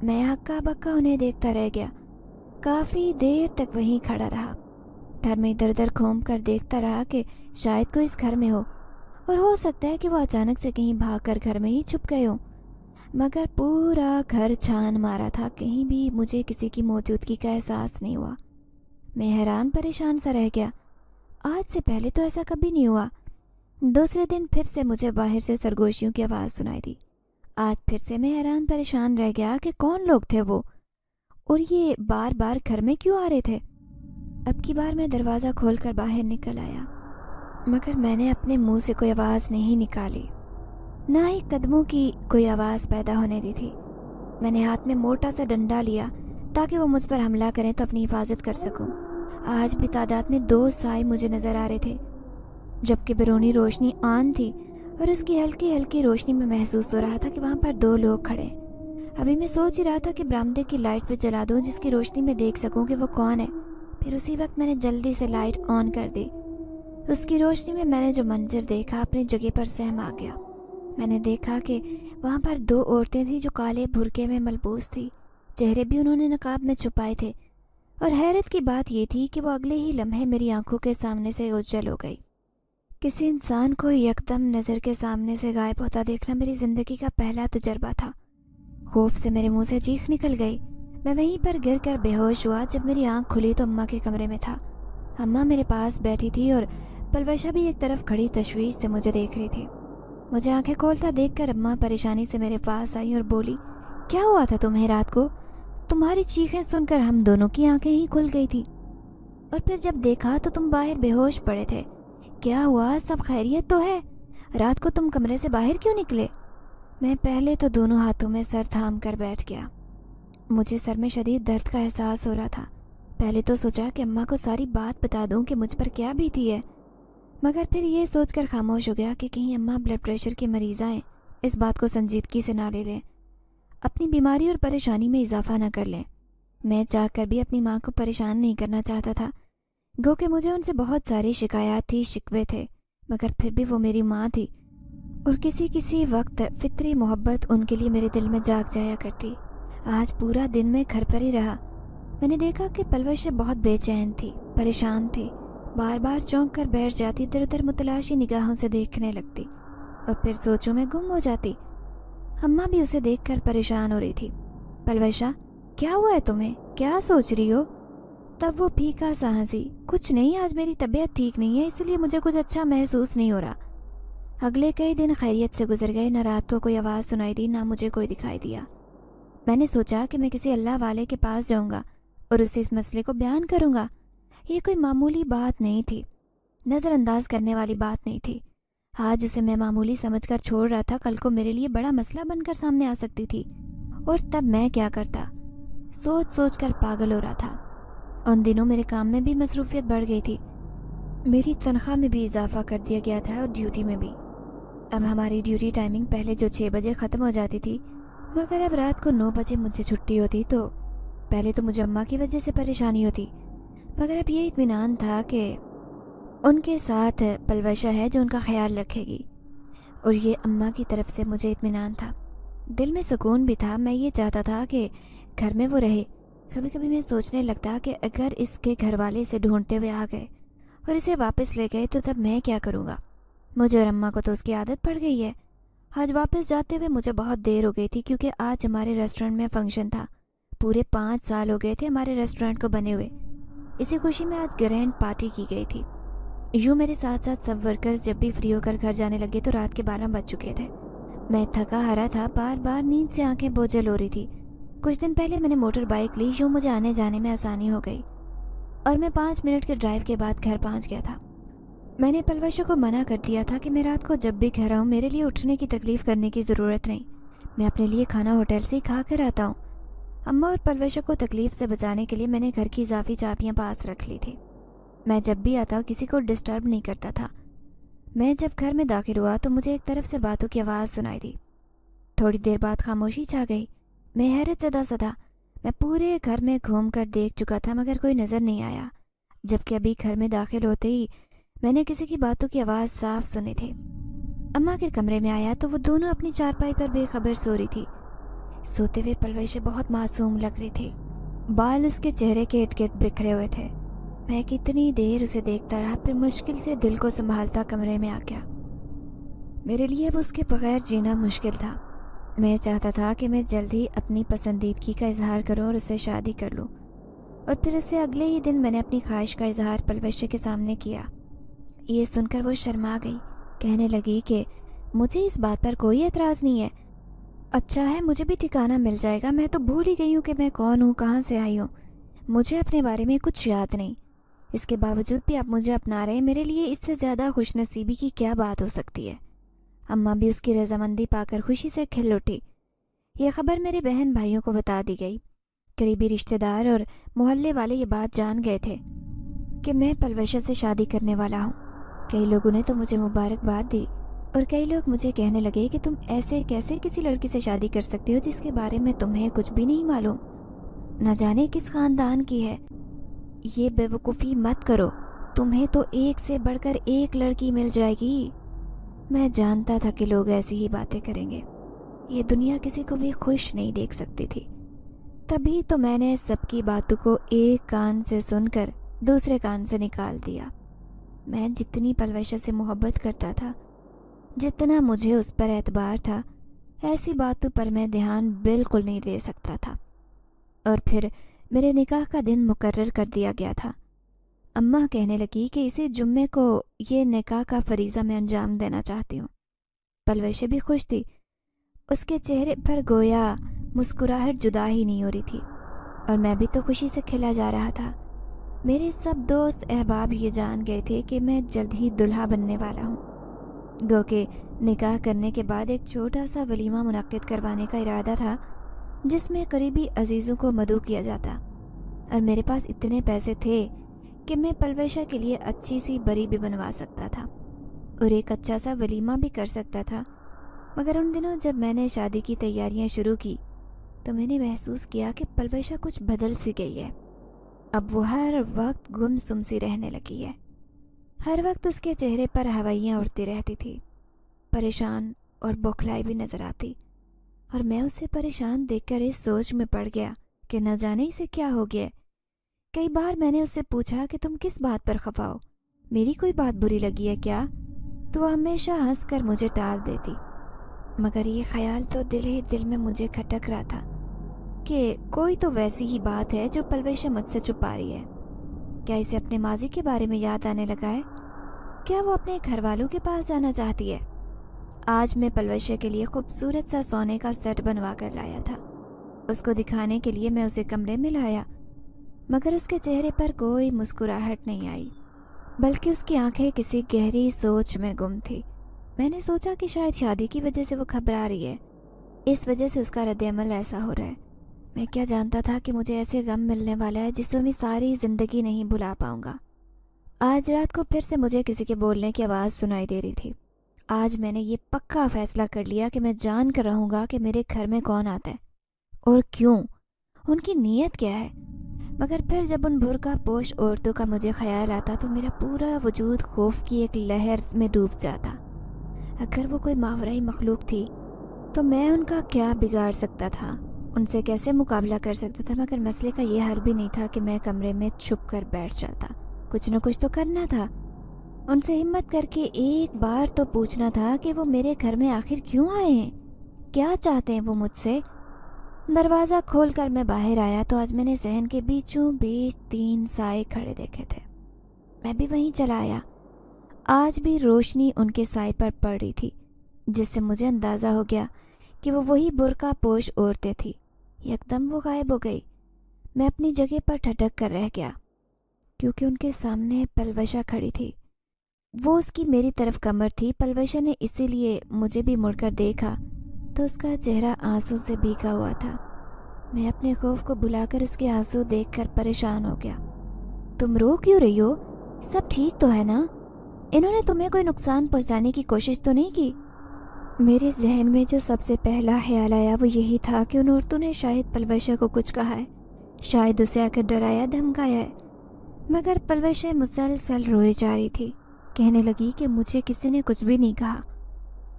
میں ہکا بکا انہیں دیکھتا رہ گیا، کافی دیر تک وہیں کھڑا رہا۔ گھر میں ادھر ادھر گھوم کر دیکھتا رہا کہ شاید کوئی اس گھر میں ہو، اور ہو سکتا ہے کہ وہ اچانک سے کہیں بھاگ کر گھر میں ہی چھپ گئے ہوں، مگر پورا گھر چھان مارا تھا، کہیں بھی مجھے کسی کی موجودگی کا احساس نہیں ہوا۔ میں حیران پریشان سا رہ گیا، آج سے پہلے تو ایسا کبھی نہیں ہوا۔ دوسرے دن پھر سے مجھے باہر سے سرگوشیوں کی آواز سنائی دی۔ آج پھر سے میں حیران پریشان رہ گیا کہ کون لوگ تھے وہ، اور یہ بار بار گھر میں کیوں آ رہے تھے۔ اب کی بار میں دروازہ کھول کر باہر نکل آیا، مگر میں نے اپنے منہ سے کوئی آواز نہیں نکالی، نہ ہی قدموں کی کوئی آواز پیدا ہونے دی تھی۔ میں نے ہاتھ میں موٹا سا ڈنڈا لیا تاکہ وہ مجھ پر حملہ کریں تو اپنی حفاظت کر سکوں۔ آج بھی تعداد میں دو سائے مجھے نظر آ رہے تھے، جبکہ بیرونی روشنی آن تھی، اور اس کی ہلکی ہلکی روشنی میں محسوس ہو رہا تھا کہ وہاں پر دو لوگ کھڑے۔ ابھی میں سوچ ہی رہا تھا کہ برآمدے کی لائٹ پہ جلا دوں جس کی روشنی میں دیکھ سکوں کہ وہ کون ہے، پھر اسی وقت میں نے جلدی سے لائٹ آن کر دی۔ اس کی روشنی میں نے جو منظر دیکھا اپنی جگہ پر سہم آ گیا۔ میں نے دیکھا کہ وہاں پر دو عورتیں تھیں جو کالے برقعے میں ملبوس تھی، چہرے بھی انہوں نے نقاب میں چھپائے تھے، اور حیرت کی بات یہ تھی کہ وہ اگلے ہی لمحے میری آنکھوں کے سامنے سے اوجھل ہو گئی۔ کسی انسان کو یکدم نظر کے سامنے سے غائب ہوتا دیکھنا میری زندگی کا پہلا تجربہ تھا۔ خوف سے میرے منہ سے چیخ نکل گئی۔ میں وہیں پر گر کر بے ہوش ہوا۔ جب میری آنکھ کھلی تو اماں کے کمرے میں تھا۔ اماں میرے پاس بیٹھی تھی اور پلوشا بھی ایک طرف کھڑی تشویش سے مجھے دیکھ رہی تھی۔ مجھے آنکھیں کھولتا دیکھ کر اماں پریشانی سے میرے پاس آئی اور بولی، کیا ہوا تھا تمہیں رات کو؟ تمہاری چیخیں سن کر ہم دونوں کی آنکھیں ہی کھل گئی تھی، اور پھر جب دیکھا تو تم باہر بے ہوش پڑے تھے۔ کیا ہوا؟ سب خیریت تو ہے؟ رات کو تم کمرے سے باہر کیوں نکلے؟ میں پہلے تو دونوں ہاتھوں میں سر تھام کر بیٹھ گیا۔ مجھے سر میں شدید درد کا احساس ہو رہا تھا۔ پہلے تو سوچا کہ اماں کو ساری بات بتا دوں کہ مجھ پر کیا بیتی ہے، مگر پھر یہ سوچ کر خاموش ہو گیا کہ کہیں اماں بلڈ پریشر کی مریض ہیں، اس بات کو سنجیدگی سے نہ لے لیں، اپنی بیماری اور پریشانی میں اضافہ نہ کر لیں۔ میں چاہ کر بھی اپنی ماں کو پریشان نہیں کرنا چاہتا تھا، گو کہ مجھے ان سے بہت ساری شکایات تھی، شکوے تھے، مگر پھر بھی وہ میری ماں تھی، اور کسی وقت فطری محبت ان کے لیے میرے دل میں جاگ جایا کرتی۔ آج پورا دن میں گھر پر ہی رہا۔ میں نے دیکھا کہ پلوش بہت بے چین تھی، پریشان تھی، بار بار چونک کر بیٹھ جاتی، ادھر ادھر متلاشی نگاہوں سے دیکھنے لگتی اور پھر سوچوں میں گم ہو جاتی۔ اماں بھی اسے دیکھ کر پریشان ہو رہی تھی۔ پلوشا، کیا ہوا ہے تمہیں؟ کیا سوچ رہی ہو؟ تب وہ پھیکا سا ہنسی، کچھ نہیں، آج میری طبیعت ٹھیک نہیں ہے، اس لیے مجھے کچھ اچھا محسوس نہیں ہو رہا۔ اگلے کئی دن خیریت سے گزر گئے، نہ رات کو کوئی آواز سنائی دی، نہ مجھے کوئی دکھائی دیا۔ میں نے سوچا کہ میں کسی اللہ والے کے پاس جاؤں گا اور اسے اس مسئلے کو بیان کروں گا۔ یہ کوئی معمولی بات نہیں تھی، نظر انداز کرنے والی بات نہیں تھی۔ آج اسے میں معمولی سمجھ کر چھوڑ رہا تھا، کل کو میرے لیے بڑا مسئلہ بن کر سامنے آ سکتی تھی، اور تب میں کیا کرتا؟ سوچ سوچ کر پاگل ہو رہا تھا۔ ان دنوں میرے کام میں بھی مصروفیت بڑھ گئی تھی، میری تنخواہ میں بھی اضافہ کر دیا گیا تھا اور ڈیوٹی میں بھی۔ اب ہماری ڈیوٹی ٹائمنگ پہلے جو 6 بجے ختم ہو جاتی تھی، مگر اب رات کو 9 بجے مجھے چھٹی ہوتی، تو پہلے تو مجھے اماں کی وجہ سے پریشانی ہوتی، مگر اب یہ اطمینان تھا کہ ان کے ساتھ پلوشا ہے جو ان کا خیال رکھے گی، اور یہ اماں کی طرف سے مجھے اطمینان تھا۔ دل میں سکون بھی تھا۔ میں یہ چاہتا تھا کہ گھر میں وہ رہے۔ کبھی کبھی میں سوچنے لگتا کہ اگر اس کے گھر والے اسے ڈھونڈتے ہوئے آ گئے اور اسے واپس لے گئے تو تب میں کیا کروں گا؟ مجھے اور اماں کو تو اس کی عادت پڑ گئی ہے۔ آج واپس جاتے ہوئے مجھے بہت دیر ہو گئی تھی کیونکہ آج ہمارے ریسٹورنٹ میں فنکشن تھا۔ پورے 5 سال ہو گئے تھے ہمارے ریسٹورنٹ کو بنے ہوئے۔ اسی خوشی میں آج گرینڈ پارٹی کی گئی تھی۔ یوں میرے ساتھ ساتھ سب ورکرز جب بھی فری ہو کر گھر جانے لگے تو رات کے 12 بج چکے تھے۔ میں تھکا ہارا تھا، بار بار نیند سے آنکھیں بوجھل ہو رہی تھی۔ کچھ دن پہلے میں نے موٹر بائک لی، یوں مجھے آنے جانے میں آسانی ہو گئی اور میں 5 منٹ کے ڈرائیو کے بعد گھر پہنچ گیا تھا۔ میں نے پلوشوں کو منع کر دیا تھا کہ میں رات کو جب بھی گھر آؤں میرے لیے اٹھنے کی تکلیف کرنے کی ضرورت نہیں، میں اپنے لیے کھانا ہوٹل سے ہی کھا کر آتا ہوں۔ اماں اور پلوشوں کو تکلیف سے بچانے کے لیے میں نے گھر کی اضافی چابیاں پاس رکھ لی تھی۔ میں جب بھی آتا کسی کو ڈسٹرب نہیں کرتا تھا۔ میں جب گھر میں داخل ہوا تو مجھے ایک طرف سے باتوں کی آواز سنائی دی۔ تھوڑی دیر بعد خاموشی چھا گئی۔ میں حیرت زدہ تھا۔ میں پورے گھر میں گھوم کر دیکھ چکا تھا مگر کوئی نظر نہیں آیا، جبکہ ابھی گھر میں داخل ہوتے ہی میں نے کسی کی باتوں کی آواز صاف سنی تھی۔ اماں کے کمرے میں آیا تو وہ دونوں اپنی چارپائی پر بے خبر سو رہی تھی۔ سوتے ہوئے پلوشیں بہت معصوم لگ رہی تھی، بال اس کے چہرے کے ارد گرد بکھرے ہوئے تھے۔ میں کتنی دیر اسے دیکھتا رہا، پھر مشکل سے دل کو سنبھالتا کمرے میں آ گیا۔ میرے لیے اب اس کے بغیر جینا مشکل تھا۔ میں چاہتا تھا کہ میں جلد ہی اپنی پسندیدگی کا اظہار کروں اور اس سے شادی کر لوں، اور پھر اس سے اگلے ہی دن میں نے اپنی خواہش کا اظہار پلوشے کے سامنے کیا۔ یہ سن کر وہ شرما گئی، کہنے لگی کہ مجھے اس بات پر کوئی اعتراض نہیں ہے۔ اچھا ہے، مجھے بھی ٹھکانہ مل جائے گا۔ میں تو بھول ہی گئی ہوں کہ میں کون ہوں، کہاں سے آئی ہوں۔ مجھے اپنے بارے میں کچھ یاد نہیں۔ اس کے باوجود بھی آپ مجھے اپنا رہے ہیں، میرے لیے اس سے زیادہ خوش نصیبی کی کیا بات ہو سکتی ہے۔ اماں بھی اس کی رضامندی پا کر خوشی سے کھل اٹھی۔ یہ خبر میرے بہن بھائیوں کو بتا دی گئی۔ قریبی رشتہ دار اور محلے والے یہ بات جان گئے تھے کہ میں پلوشہ سے شادی کرنے والا ہوں۔ کئی لوگوں نے تو مجھے مبارکباد دی اور کئی لوگ مجھے کہنے لگے کہ تم ایسے کیسے کسی لڑکی سے شادی کر سکتے ہو جس کے بارے میں تمہیں کچھ بھی نہیں معلوم، نہ جانے کس خاندان کی ہے۔ یہ بے وقوفی مت کرو، تمہیں تو ایک سے بڑھ کر ایک لڑکی مل جائے گی۔ میں جانتا تھا کہ لوگ ایسی ہی باتیں کریں گے، یہ دنیا کسی کو بھی خوش نہیں دیکھ سکتی تھی۔ تبھی تو میں نے سب کی باتوں کو ایک کان سے سن کر دوسرے کان سے نکال دیا۔ میں جتنی پلوشہ سے محبت کرتا تھا، جتنا مجھے اس پر اعتبار تھا، ایسی باتوں پر میں دھیان بالکل نہیں دے سکتا تھا۔ اور پھر میرے نکاح کا دن مقرر کر دیا گیا تھا۔ اماں کہنے لگی کہ اسی جمعے کو یہ نکاح کا فریضہ میں انجام دینا چاہتی ہوں۔ پلوشہ بھی خوش تھی، اس کے چہرے پر گویا مسکراہٹ جدا ہی نہیں ہو رہی تھی، اور میں بھی تو خوشی سے کھلا جا رہا تھا۔ میرے سب دوست احباب یہ جان گئے تھے کہ میں جلد ہی دلہا بننے والا ہوں۔ گو کہ نکاح کرنے کے بعد ایک چھوٹا سا ولیمہ منعقد کروانے کا ارادہ تھا جس میں قریبی عزیزوں کو مدعو کیا جاتا، اور میرے پاس اتنے پیسے تھے کہ میں پلوشہ کے لیے اچھی سی بری بھی بنوا سکتا تھا اور ایک اچھا سا ولیمہ بھی کر سکتا تھا۔ مگر ان دنوں جب میں نے شادی کی تیاریاں شروع کی تو میں نے محسوس کیا کہ پلوشہ کچھ بدل سی گئی ہے۔ اب وہ ہر وقت گم سم سی رہنے لگی ہے۔ ہر وقت اس کے چہرے پر ہوائیاں اڑتی رہتی تھی، پریشان اور بوکھلائی بھی نظر آتی، اور میں اسے پریشان دیکھ کر اس سوچ میں پڑ گیا کہ نہ جانے اسے کیا ہو گیا۔ کئی بار میں نے اس سے پوچھا کہ تم کس بات پر خفا ہو، میری کوئی بات بری لگی ہے کیا؟ تو وہ ہمیشہ ہنس کر مجھے ٹال دیتی، مگر یہ خیال تو دل ہی دل میں مجھے کھٹک رہا تھا کہ کوئی تو ویسی ہی بات ہے جو پلوشہ مجھ سے چھپا رہی ہے۔ کیا اسے اپنے ماضی کے بارے میں یاد آنے لگا ہے؟ کیا وہ اپنے گھر والوں کے پاس جانا چاہتی ہے؟ آج میں پلوشہ کے لیے خوبصورت سا سونے کا سیٹ بنوا کر لایا تھا۔ اس کو دکھانے کے لیے میں اسے کمرے میں لایا، مگر اس کے چہرے پر کوئی مسکراہٹ نہیں آئی، بلکہ اس کی آنکھیں کسی گہری سوچ میں گم تھی۔ میں نے سوچا کہ شاید شادی کی وجہ سے وہ گھبرا رہی ہے، اس وجہ سے اس کا رد عمل ایسا ہو رہا ہے۔ میں کیا جانتا تھا کہ مجھے ایسے غم ملنے والا ہے جس سے میں ساری زندگی نہیں بھلا پاؤں گا۔ آج رات کو پھر سے مجھے کسی کے بولنے کی آواز سنائی دے رہی تھی۔ آج میں نے یہ پکا فیصلہ کر لیا کہ میں جان کر رہوں گا کہ میرے گھر میں کون آتا ہے اور کیوں، ان کی نیت کیا ہے۔ مگر پھر جب ان برقع پوش عورتوں کا مجھے خیال آتا تو میرا پورا وجود خوف کی ایک لہر میں ڈوب جاتا۔ اگر وہ کوئی ماورائی مخلوق تھی تو میں ان کا کیا بگاڑ سکتا تھا، ان سے کیسے مقابلہ کر سکتا تھا؟ مگر مسئلے کا یہ حل بھی نہیں تھا کہ میں کمرے میں چھپ کر بیٹھ جاتا، کچھ نہ کچھ تو کرنا تھا۔ ان سے ہمت کر کے ایک بار تو پوچھنا تھا کہ وہ میرے گھر میں آخر کیوں آئے ہیں، کیا چاہتے ہیں وہ مجھ سے۔ دروازہ کھول کر میں باہر آیا تو آج میں نے ذہن کے بیچوں بیچ 3 سائے کھڑے دیکھے تھے۔ میں بھی وہیں چلا آیا۔ آج بھی روشنی ان کے سائے پر پڑ رہی تھی، جس سے مجھے اندازہ ہو گیا کہ وہ وہی برقع پوش عورتیں تھیں۔ یکدم وہ غائب ہو گئی۔ میں اپنی جگہ پر ٹھٹک کر رہ گیا، کیونکہ ان کے سامنے پلوشا کھڑی تھی۔ وہ اس کی میری طرف کمر تھی۔ پلوشا نے اسی لیے مجھے بھی مڑ کر دیکھا تو اس کا چہرہ آنسو سے بھیگا ہوا تھا۔ میں اپنے خوف کو بھلا کر اس کے آنسو دیکھ کر پریشان ہو گیا۔ تم رو کیوں رہی ہو؟ سب ٹھیک تو ہے نا؟ انہوں نے تمہیں کوئی نقصان پہنچانے کی کوشش تو نہیں کی؟ میرے ذہن میں جو سب سے پہلا خیال آیا وہ یہی تھا کہ ان عورتوں نے شاید پلوشا کو کچھ کہا ہے، شاید اسے آ کر ڈرایا دھمکایا ہے۔ مگر پلوشا مسلسل روئے جا رہی تھی، کہنے لگی کہ مجھے کسی نے کچھ بھی نہیں کہا۔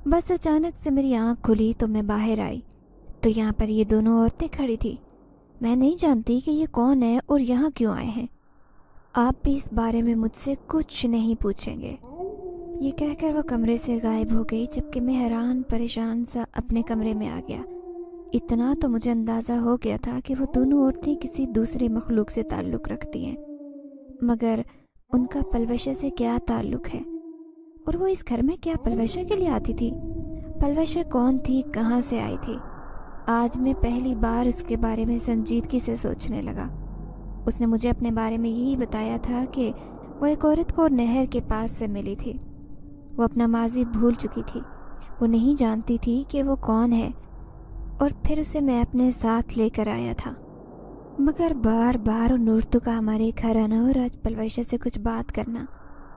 بس اچانک سے میری آنکھ کھلی تو میں باہر آئی تو یہاں پر یہ دونوں عورتیں کھڑی تھی۔ میں نہیں جانتی کہ یہ کون ہے اور یہاں کیوں آئے ہیں۔ آپ بھی اس بارے میں مجھ سے کچھ نہیں پوچھیں گے۔ یہ کہہ کر وہ کمرے سے غائب ہو گئی، جبکہ میں حیران پریشان سا اپنے کمرے میں آ گیا۔ اتنا تو مجھے اندازہ ہو گیا تھا کہ وہ دونوں عورتیں کسی دوسری مخلوق سے تعلق رکھتی ہیں، مگر ان کا پلوشا سے کیا تعلق ہے؟ اور وہ اس گھر میں کیا پلوشا کے لیے آتی تھی؟ پلوشا کون تھی؟ کہاں سے آئی تھی؟ آج میں پہلی بار اس کے بارے میں سنجیدگی سے سوچنے لگا۔ اس نے مجھے اپنے بارے میں یہی بتایا تھا کہ وہ ایک عورت کو نہر کے پاس سے ملی تھی۔ وہ اپنا ماضی بھول چکی تھی، وہ نہیں جانتی تھی کہ وہ کون ہے، اور پھر اسے میں اپنے ساتھ لے کر آیا تھا۔ مگر بار بار ان عورتوں کا ہمارے گھر آنا اور آج پلوشا سے کچھ بات کرنا،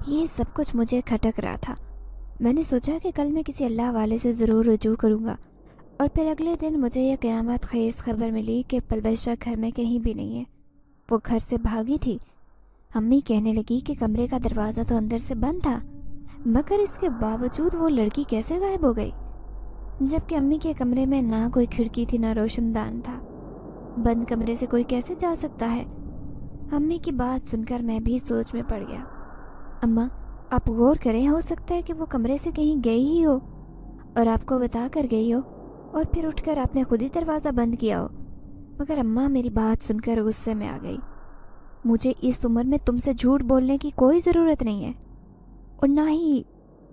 یہ سب کچھ مجھے کھٹک رہا تھا۔ میں نے سوچا کہ کل میں کسی اللہ والے سے ضرور رجوع کروں گا، اور پھر اگلے دن مجھے یہ قیامت خیز خبر ملی کہ پلوشا گھر میں کہیں بھی نہیں ہے، وہ گھر سے بھاگی تھی۔ امی کہنے لگی کہ کمرے کا دروازہ تو اندر سے بند تھا، مگر اس کے باوجود وہ لڑکی کیسے غائب ہو گئی، جبکہ امی کے کمرے میں نہ کوئی کھڑکی تھی نہ روشن دان تھا۔ بند کمرے سے کوئی کیسے جا سکتا ہے؟ امی کی بات سن کر میں بھی سوچ میں پڑ گیا۔ اماں، آپ غور کریں، ہو سکتا ہے کہ وہ کمرے سے کہیں گئی ہی ہو اور آپ کو بتا کر گئی ہو، اور پھر اٹھ کر آپ نے خود ہی دروازہ بند کیا ہو۔ مگر اماں میری بات سن کر غصے میں آ گئی۔ مجھے اس عمر میں تم سے جھوٹ بولنے کی کوئی ضرورت نہیں ہے، اور نہ ہی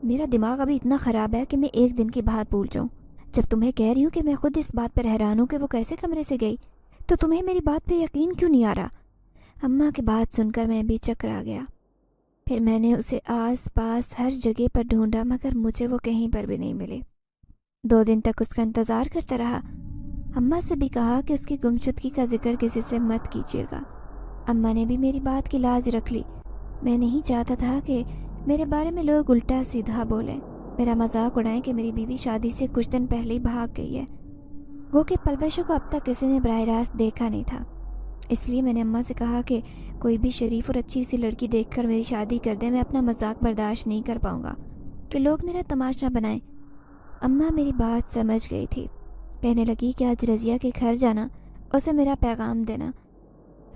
میرا دماغ ابھی اتنا خراب ہے کہ میں ایک دن کی بات بھول جاؤں۔ جب تمہیں کہہ رہی ہوں کہ میں خود اس بات پر حیران ہوں کہ وہ کیسے کمرے سے گئی، تو تمہیں میری بات پہ یقین کیوں نہیں آ رہا؟ اماں کی بات سن کر میں بھی چکرا گیا۔ پھر میں نے اسے آس پاس ہر جگہ پر ڈھونڈا، مگر مجھے وہ کہیں پر بھی نہیں ملی۔ 2 دن تک اس کا انتظار کرتا رہا۔ اماں سے بھی کہا کہ اس کی گمشدگی کا ذکر کسی سے مت کیجیے گا۔ اماں نے بھی میری بات کی لاج رکھ لی۔ میں نہیں چاہتا تھا کہ میرے بارے میں لوگ الٹا سیدھا بولیں، میرا مذاق اڑائیں کہ میری بیوی شادی سے کچھ دن پہلے ہی بھاگ گئی ہے۔ گو کہ پلوشا کو اب تک کسی نے براہ راست دیکھا نہیں تھا۔ اس لیے میں نے اماں سے کہا کہ کوئی بھی شریف اور اچھی سی لڑکی دیکھ کر میری شادی کر دے، میں اپنا مذاق برداشت نہیں کر پاؤں گا کہ لوگ میرا تماشا بنائیں۔ اماں میری بات سمجھ گئی تھی، کہنے لگی کہ آج رضیہ کے گھر جانا، اسے میرا پیغام دینا۔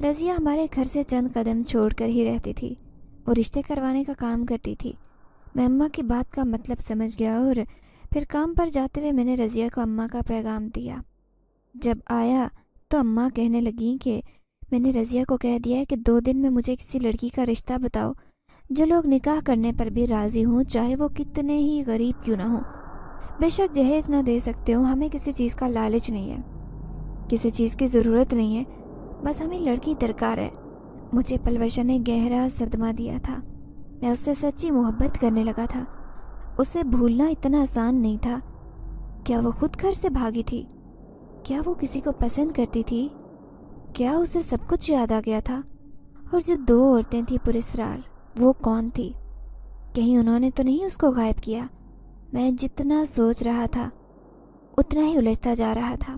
رضیہ ہمارے گھر سے چند قدم چھوڑ کر ہی رہتی تھی اور رشتے کروانے کا کام کرتی تھی۔ میں اماں کی بات کا مطلب سمجھ گیا، اور پھر کام پر جاتے ہوئے میں نے رضیہ کو اماں کا پیغام دیا۔ جب آیا تو اماں کہنے لگیں کہ میں نے رضیہ کو کہہ دیا ہے کہ 2 دن میں مجھے کسی لڑکی کا رشتہ بتاؤ جو لوگ نکاح کرنے پر بھی راضی ہوں، چاہے وہ کتنے ہی غریب کیوں نہ ہوں۔ بے شک جہیز نہ دے سکتے ہوں، ہمیں کسی چیز کا لالچ نہیں ہے، کسی چیز کی ضرورت نہیں ہے، بس ہمیں لڑکی درکار ہے۔ مجھے پلوشا نے گہرا صدمہ دیا تھا۔ میں اس سے سچی محبت کرنے لگا تھا۔ اسے بھولنا اتنا آسان نہیں تھا۔ کیا وہ خود گھر سے بھاگی تھی؟ کیا وہ کسی کو پسند کرتی تھی؟ کیا اسے سب کچھ یاد آ گیا تھا؟ اور جو 2 عورتیں تھیں پراسرار، وہ کون تھی؟ کہیں انہوں نے تو نہیں اس کو غائب کیا؟ میں جتنا سوچ رہا تھا اتنا ہی الجھتا جا رہا تھا۔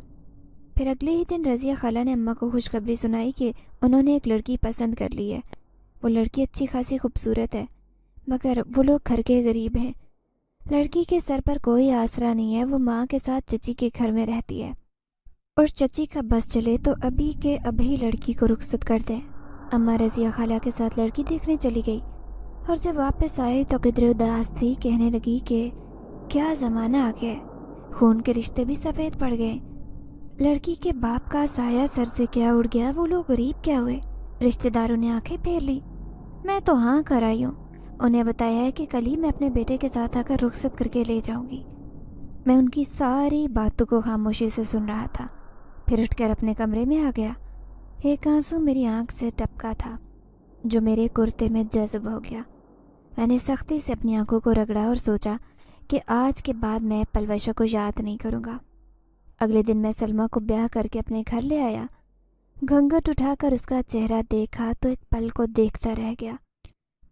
پھر اگلے ہی دن رضیہ خالہ نے اماں کو خوشخبری سنائی کہ انہوں نے ایک لڑکی پسند کر لی ہے۔ وہ لڑکی اچھی خاصی خوبصورت ہے، مگر وہ لوگ گھر کے غریب ہیں۔ لڑکی کے سر پر کوئی آسرا نہیں ہے، وہ ماں کے ساتھ چچی کے گھر میں رہتی ہے، اور چچی کا بس چلے تو ابھی کے ابھی لڑکی کو رخصت کر دیں۔ اماں رضیہ خالہ کے ساتھ لڑکی دیکھنے چلی گئی۔ اور جب واپس آئی تو قدر اداس تھی. کہنے لگی کہ کیا زمانہ آ گیا ہے، خون کے رشتے بھی سفید پڑ گئے. لڑکی کے باپ کا سایہ سر سے کیا اڑ گیا، وہ لوگ غریب کیا ہوئے. رشتہ داروں نے آنکھیں پھیر لی. میں تو ہاں کر آئی ہوں. انہیں بتایا ہے کہ کل ہی میں اپنے بیٹے کے ساتھ آ کر رخصت کر کے لے جاؤں گی. میں ان کی ساری باتوں کو خاموشی سے سن رہا تھا، پھر اٹھ کر اپنے کمرے میں آ گیا. ایک آنسو میری آنکھ سے ٹپکا تھا جو میرے کرتے میں جذب ہو گیا. میں نے سختی سے اپنی آنکھوں کو رگڑا اور سوچا کہ آج کے بعد میں پلوشا کو یاد نہیں کروں گا. اگلے دن میں سلمیٰ کو بیاہ کر کے اپنے گھر لے آیا. گھنگھٹ اٹھا کر اس کا چہرہ دیکھا تو ایک پل کو دیکھتا رہ گیا.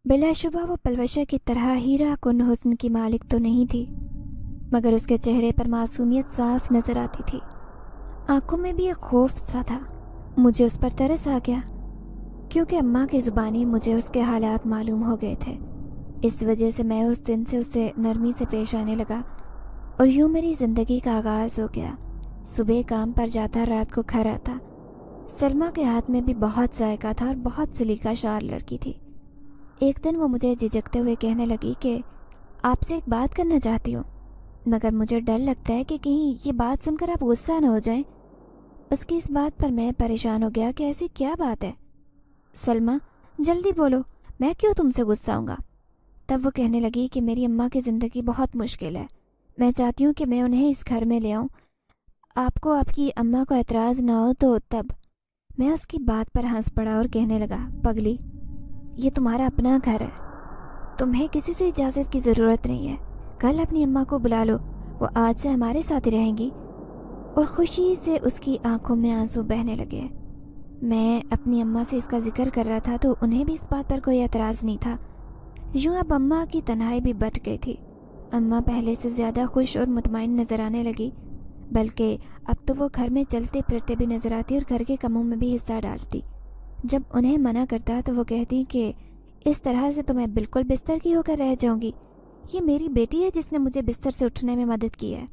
بلا شبہ وہ پلوشا کی طرح ہیرا کن حسن کی مالک تو نہیں تھی، مگر اس کے چہرے پر معصومیت صاف نظر آتی تھی. آنکھوں میں بھی ایک خوف سا تھا. مجھے اس پر ترس آ گیا کیونکہ اماں کی زبانی مجھے اس کے حالات معلوم ہو گئے تھے. اس وجہ سے میں اس دن سے اسے نرمی سے پیش آنے لگا اور یوں میری زندگی کا آغاز ہو گیا. صبح کام پر جاتا، رات کو گھر آتا. سلمیٰ کے ہاتھ میں بھی بہت ذائقہ تھا اور بہت سلیقہ شار لڑکی تھی. ایک دن وہ مجھے جھجکتے ہوئے کہنے لگی کہ آپ سے ایک بات کرنا چاہتی ہوں، مگر مجھے ڈر لگتا ہے کہ کہیں یہ بات سن کر آپ غصہ نہ ہو جائیں. اس کی اس بات پر میں پریشان ہو گیا کہ ایسی کیا بات ہے. سلمیٰ جلدی بولو، میں کیوں تم سے غصہ ہوں گا. تب وہ کہنے لگی کہ میری اماں کی زندگی بہت مشکل ہے. میں چاہتی ہوں کہ میں انہیں اس گھر میں لے آؤں. آپ کو آپ کی اماں کو اعتراض نہ ہو تو تب. میں اس کی بات پر ہنس پڑا اور کہنے لگا پگلی، یہ تمہارا اپنا گھر ہے، تمہیں کسی سے اجازت کی ضرورت نہیں ہے. کل اپنی اماں کو بلا لو، وہ آج سے ہمارے ساتھ رہیں گی. اور خوشی سے اس کی آنکھوں میں آنسو بہنے لگے. میں اپنی اماں سے اس کا ذکر کر رہا تھا تو انہیں بھی اس بات پر کوئی اعتراض نہیں تھا. یوں اب اماں کی تنہائی بھی بٹ گئی تھی. اماں پہلے سے زیادہ خوش اور مطمئن نظر آنے لگی، بلکہ اب تو وہ گھر میں چلتے پھرتے بھی نظر آتی اور گھر کے کاموں میں بھی حصہ ڈالتی. جب انہیں منع کرتا تو وہ کہتی کہ اس طرح سے تو میں بالکل بستر کی ہو کر رہ جاؤں گی. یہ میری بیٹی ہے جس نے مجھے بستر سے اٹھنے میں مدد کی ہے.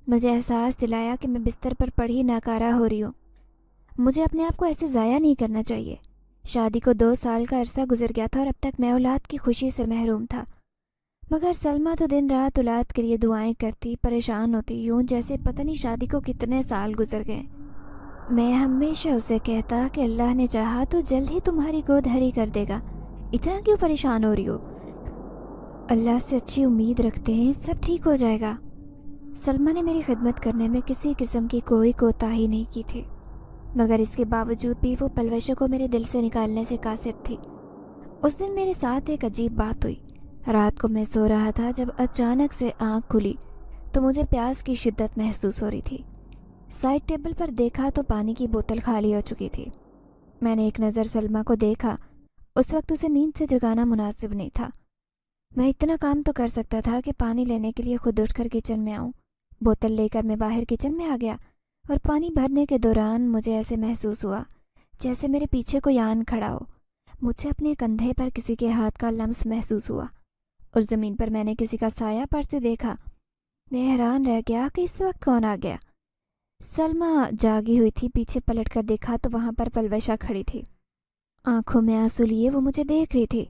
مجھے احساس دلایا کہ میں بستر پر پڑی ناکارہ ہو رہی ہوں. مجھے اپنے آپ کو ایسے ضائع نہیں کرنا چاہیے. شادی کو 2 سال کا عرصہ گزر گیا تھا اور اب تک میں اولاد کی خوشی سے محروم تھا. مگر سلمیٰ تو دن رات اولاد کے لیے دعائیں کرتی، پریشان ہوتی، یوں جیسے پتہ نہیں شادی کو کتنے سال گزر گئے. میں ہمیشہ اسے کہتا کہ اللہ نے چاہا تو جلد ہی تمہاری گود ہری کر دے گا، اتنا کیوں پریشان ہو رہی ہو. اللہ سے اچھی امید رکھتے ہیں، سب ٹھیک ہو جائے گا. سلمیٰ نے میری خدمت کرنے میں کسی قسم کی کوئی کوتاہی نہیں کی تھی، مگر اس کے باوجود بھی وہ پلوشا کو میرے دل سے نکالنے سے قاصر تھی. اس دن میرے ساتھ ایک عجیب بات ہوئی. رات کو میں سو رہا تھا جب اچانک سے آنکھ کھلی تو مجھے پیاس کی شدت محسوس ہو رہی تھی. سائڈ ٹیبل پر دیکھا تو پانی کی بوتل خالی ہو چکی تھی. میں نے ایک نظر سلمیٰ کو دیکھا. اس وقت اسے نیند سے جگانا مناسب نہیں تھا. میں اتنا کام تو کر سکتا تھا کہ پانی لینے کے لیے خود اٹھ کر کچن میں آؤں. بوتل لے کر میں باہر کچن میں آ گیا اور پانی بھرنے کے دوران مجھے ایسے محسوس ہوا جیسے میرے پیچھے کوئی آن کھڑا ہو. مجھے اپنے کندھے پر کسی کے ہاتھ کا لمس محسوس ہوا اور زمین پر میں نے کسی کا سایہ پڑتے دیکھا. میں حیران رہ گیا کہ اس وقت کون آ گیا. سلمیٰ جاگی ہوئی تھی. پیچھے پلٹ کر دیکھا تو وہاں پر پلوشا کھڑی تھی. آنکھوں میں آنسو لیے وہ مجھے دیکھ رہی تھی.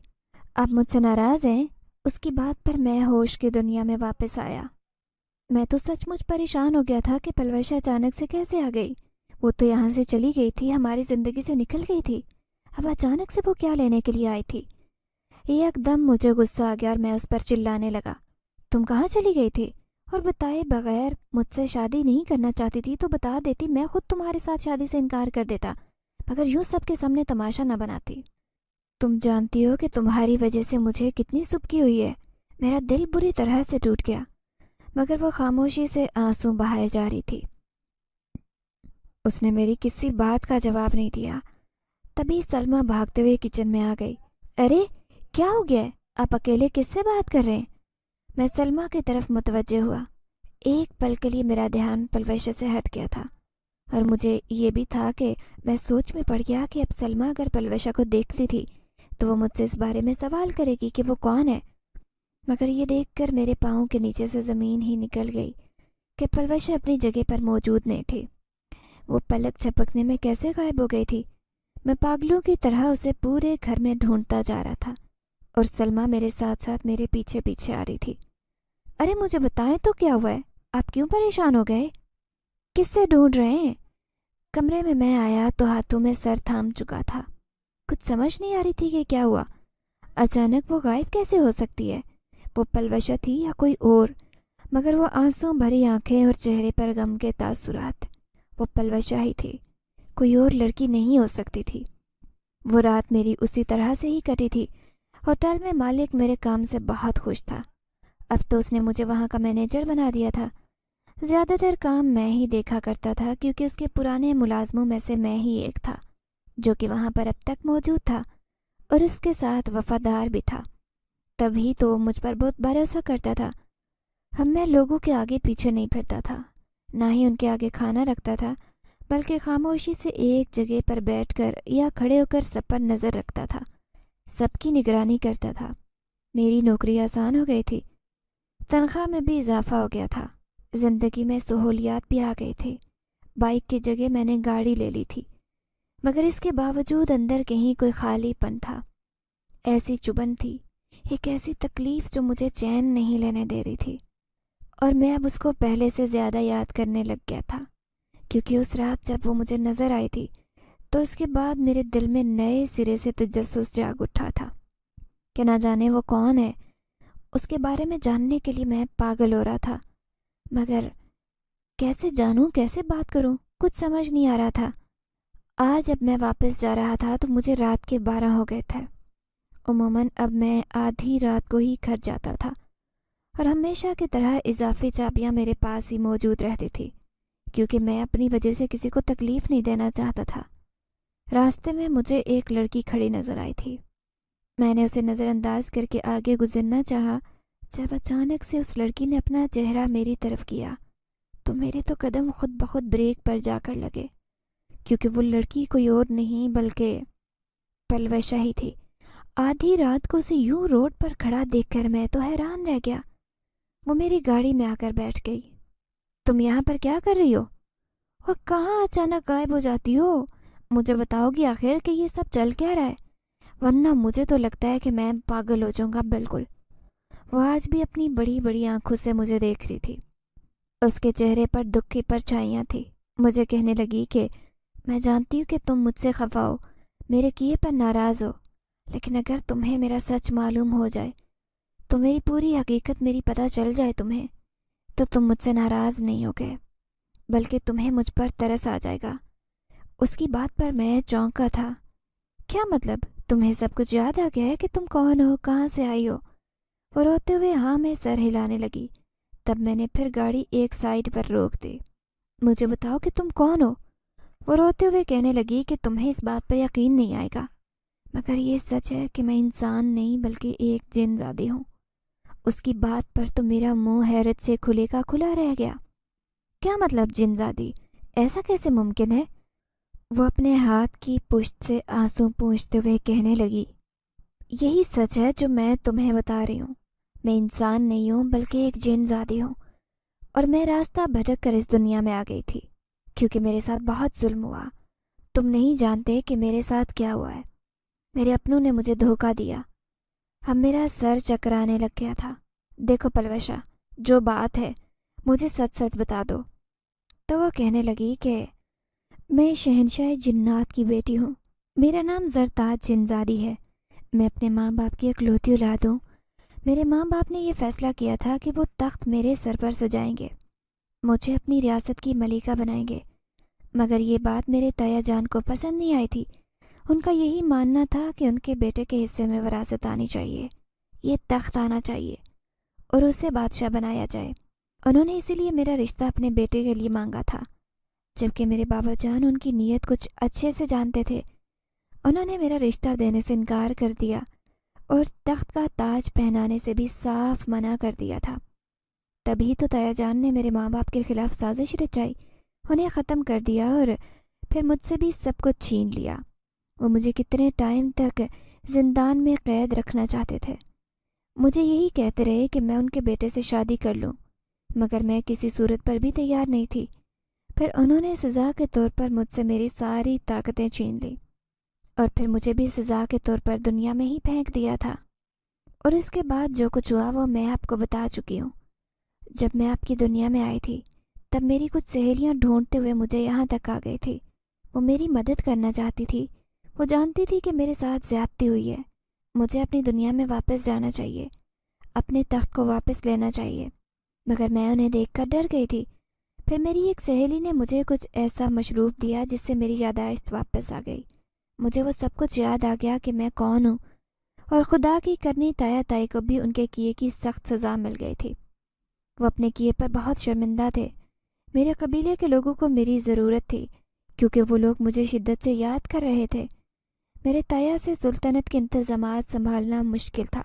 آپ مجھ سے ناراض ہیں؟ اس کی بات پر میں ہوش کی دنیا میں واپس آیا. میں تو سچ مچ پریشان ہو گیا تھا کہ پلوشا اچانک سے کیسے آ گئی. وہ تو یہاں سے چلی گئی تھی، ہماری زندگی سے نکل گئی تھی. اب اچانک سے وہ کیا لینے کے لیے آئی تھی. ایک دم مجھے غصہ آ گیا اور میں اس پر چلانے لگا. تم کہاں چلی گئی تھی؟ اور بتائے بغیر مجھ سے شادی نہیں کرنا چاہتی تھی تو بتا دیتی، میں خود تمہارے ساتھ شادی سے انکار کر دیتا، مگر یوں سب کے سامنے تماشا نہ بناتی. تم جانتی ہو کہ تمہاری وجہ سے مجھے کتنی سبکی ہوئی ہے. میرا دل بری طرح سے ٹوٹ گیا، مگر وہ خاموشی سے آنسو بہائے جا رہی تھی. اس نے میری کسی بات کا جواب نہیں دیا. تبھی سلمیٰ بھاگتے ہوئے کچن میں آ گئی. ارے کیا ہو گیا؟ آپ اکیلے کس سے بات کر رہے ہیں؟ میں سلمیٰ کی طرف متوجہ ہوا. ایک پل کے لیے میرا دھیان پلوشا سے ہٹ گیا تھا اور مجھے یہ بھی تھا کہ میں سوچ میں پڑ گیا کہ اب سلمیٰ اگر پلوشا کو دیکھتی تھی تو وہ مجھ سے اس بارے میں سوال کرے گی کہ وہ کون ہے. مگر یہ دیکھ کر میرے پاؤں کے نیچے سے زمین ہی نکل گئی کہ پلوشا اپنی جگہ پر موجود نہیں تھی. وہ پلک جھپکنے میں کیسے غائب ہو گئی تھی؟ میں پاگلوں کی طرح اسے پورے گھر میں ڈھونڈتا جا رہا تھا. اور سلمہ میرے ساتھ ساتھ میرے پیچھے پیچھے آ رہی تھی۔ ارے مجھے بتائیں تو کیا ہوا ہے؟ آپ کیوں پریشان ہو گئے؟ کس سے ڈھونڈ رہے ہیں؟ کمرے میں آیا تو ہاتھوں میں سر تھام چکا تھا۔ کچھ سمجھ نہیں آ رہی تھی کہ کیا ہوا۔ اچانک وہ غائب کیسے ہو سکتی ہے؟ وہ پلوشا تھی یا کوئی اور؟ مگر وہ آنسوں بھری آنکھیں اور چہرے پر غم کے تاثرات، وہ پلوشا ہی تھی، کوئی اور لڑکی نہیں ہو سکتی تھی۔ وہ رات میری اسی طرح سے ہی کٹی تھی۔ ہوٹل میں مالک میرے کام سے بہت خوش تھا۔ اب تو اس نے مجھے وہاں کا مینیجر بنا دیا تھا۔ زیادہ تر کام میں ہی دیکھا کرتا تھا کیونکہ اس کے پرانے ملازموں میں سے میں ہی ایک تھا جو کہ وہاں پر اب تک موجود تھا اور اس کے ساتھ وفادار بھی تھا، تبھی تو وہ مجھ پر بہت بھروسہ کرتا تھا۔ میں لوگوں کے آگے پیچھے نہیں پھرتا تھا، نہ ہی ان کے آگے کھانا رکھتا تھا، بلکہ خاموشی سے ایک جگہ پر بیٹھ کر یا کھڑے ہو کر سب پر نظر رکھتا تھا، سب کی نگرانی کرتا تھا۔ میری نوکری آسان ہو گئی تھی، تنخواہ میں بھی اضافہ ہو گیا تھا، زندگی میں سہولیات بھی آ گئی تھی۔ بائک کی جگہ میں نے گاڑی لے لی تھی، مگر اس کے باوجود اندر کہیں کوئی خالی پن تھا، ایسی چبھن تھی، ایک ایسی تکلیف جو مجھے چین نہیں لینے دے رہی تھی۔ اور میں اب اس کو پہلے سے زیادہ یاد کرنے لگ گیا تھا، کیونکہ اس رات جب وہ مجھے نظر آئی تھی تو اس کے بعد میرے دل میں نئے سرے سے تجسس جاگ اٹھا تھا کہ نہ جانے وہ کون ہے۔ اس کے بارے میں جاننے کے لیے میں پاگل ہو رہا تھا، مگر کیسے جانوں، کیسے بات کروں، کچھ سمجھ نہیں آ رہا تھا۔ آج جب میں واپس جا رہا تھا تو مجھے رات کے 12 ہو گئے تھے۔ عموماً اب میں آدھی رات کو ہی گھر جاتا تھا اور ہمیشہ کی طرح اضافی چابیاں میرے پاس ہی موجود رہتی تھی، کیونکہ میں اپنی وجہ سے کسی کو تکلیف نہیں دینا چاہتا تھا۔ راستے میں مجھے ایک لڑکی کھڑی نظر آئی تھی۔ میں نے اسے نظر انداز کر کے آگے گزرنا چاہا، جب اچانک سے اس لڑکی نے اپنا چہرہ میری طرف کیا تو میرے تو قدم خود بخود بریک پر جا کر لگے، کیونکہ وہ لڑکی کوئی اور نہیں بلکہ پلوشا ہی تھی۔ آدھی رات کو اسے یوں روڈ پر کھڑا دیکھ کر میں تو حیران رہ گیا۔ وہ میری گاڑی میں آ کر بیٹھ گئی۔ تم یہاں پر کیا کر رہی ہو اور کہاں اچانک غائب ہو جاتی ہو؟ مجھے بتاؤ گی آخر کہ یہ سب چل کیا رہا ہے، ورنہ مجھے تو لگتا ہے کہ میں پاگل ہو جاؤں گا بالکل۔ وہ آج بھی اپنی بڑی بڑی آنکھوں سے مجھے دیکھ رہی تھی، اس کے چہرے پر دکھ کی پرچھائیاں تھیں۔ مجھے کہنے لگی کہ میں جانتی ہوں کہ تم مجھ سے خفا ہو، میرے کیے پر ناراض ہو، لیکن اگر تمہیں میرا سچ معلوم ہو جائے تو میری پوری حقیقت میری پتہ چل جائے تمہیں، تو تم مجھ سے ناراض نہیں ہوگے بلکہ تمہیں مجھ پر ترس آ جائے گا۔ اس کی بات پر میں چونکا تھا۔ کیا مطلب؟ تمہیں سب کچھ یاد آ گیا ہے کہ تم کون ہو، کہاں سے آئی ہو؟ وہ روتے ہوئے ہاں میں سر ہلانے لگی۔ تب میں نے پھر گاڑی ایک سائیڈ پر روک دی۔ مجھے بتاؤ کہ تم کون ہو؟ وہ روتے ہوئے کہنے لگی کہ تمہیں اس بات پر یقین نہیں آئے گا، مگر یہ سچ ہے کہ میں انسان نہیں بلکہ ایک جن زادی ہوں۔ اس کی بات پر تو میرا منہ حیرت سے کھلے کا کھلا رہ گیا۔ کیا مطلب جن زادی؟ ایسا کیسے ممکن ہے؟ وہ اپنے ہاتھ کی پشت سے آنسو پونچھتے ہوئے کہنے لگی، یہی سچ ہے جو میں تمہیں بتا رہی ہوں۔ میں انسان نہیں ہوں بلکہ ایک جن زادی ہوں، اور میں راستہ بھٹک کر اس دنیا میں آ گئی تھی کیونکہ میرے ساتھ بہت ظلم ہوا۔ تم نہیں جانتے کہ میرے ساتھ کیا ہوا ہے۔ میرے اپنوں نے مجھے دھوکہ دیا۔ اب میرا سر چکرانے لگ گیا تھا۔ دیکھو پلوشا، جو بات ہے مجھے سچ سچ بتا دو۔ تو وہ کہنے لگی کہ میں شہنشاہ جنات کی بیٹی ہوں، میرا نام زرتاج جنزادی ہے، میں اپنے ماں باپ کی اکلوتی اولاد ہوں۔ میرے ماں باپ نے یہ فیصلہ کیا تھا کہ وہ تخت میرے سر پر سجائیں گے، مجھے اپنی ریاست کی ملکہ بنائیں گے، مگر یہ بات میرے تایا جان کو پسند نہیں آئی تھی۔ ان کا یہی ماننا تھا کہ ان کے بیٹے کے حصے میں وراثت آنی چاہیے، یہ تخت آنا چاہیے اور اسے بادشاہ بنایا جائے۔ انہوں نے اسی لیے میرا رشتہ اپنے بیٹے کے لیے مانگا تھا، جبکہ میرے بابا جان ان کی نیت کچھ اچھے سے جانتے تھے۔ انہوں نے میرا رشتہ دینے سے انکار کر دیا اور تخت کا تاج پہنانے سے بھی صاف منع کر دیا تھا۔ تبھی تو تایا جان نے میرے ماں باپ کے خلاف سازش رچائی، انہیں ختم کر دیا اور پھر مجھ سے بھی سب کچھ چھین لیا۔ وہ مجھے کتنے ٹائم تک زندان میں قید رکھنا چاہتے تھے۔ مجھے یہی کہتے رہے کہ میں ان کے بیٹے سے شادی کر لوں، مگر میں کسی صورت پر بھی تیار نہیں تھی۔ پھر انہوں نے سزا کے طور پر مجھ سے میری ساری طاقتیں چھین لی اور پھر مجھے بھی سزا کے طور پر دنیا میں ہی پھینک دیا تھا۔ اور اس کے بعد جو کچھ ہوا وہ میں آپ کو بتا چکی ہوں۔ جب میں آپ کی دنیا میں آئی تھی تب میری کچھ سہیلیاں ڈھونڈتے ہوئے مجھے یہاں تک آ گئی تھی۔ وہ میری مدد کرنا چاہتی تھی۔ وہ جانتی تھی کہ میرے ساتھ زیادتی ہوئی ہے، مجھے اپنی دنیا میں واپس جانا چاہیے، اپنے تخت کو واپس لینا چاہیے، مگر میں انہیں دیکھ کر ڈر گئی تھی۔ پھر میری ایک سہیلی نے مجھے کچھ ایسا مشروب دیا جس سے میری یادداشت واپس آ گئی۔ مجھے وہ سب کچھ یاد آ گیا کہ میں کون ہوں، اور خدا کی کرنی تایا تائی کو بھی ان کے کیے کی سخت سزا مل گئی تھی۔ وہ اپنے کیے پر بہت شرمندہ تھے۔ میرے قبیلے کے لوگوں کو میری ضرورت تھی کیونکہ وہ لوگ مجھے شدت سے یاد کر رہے تھے۔ میرے تایا سے سلطنت کے انتظامات سنبھالنا مشکل تھا۔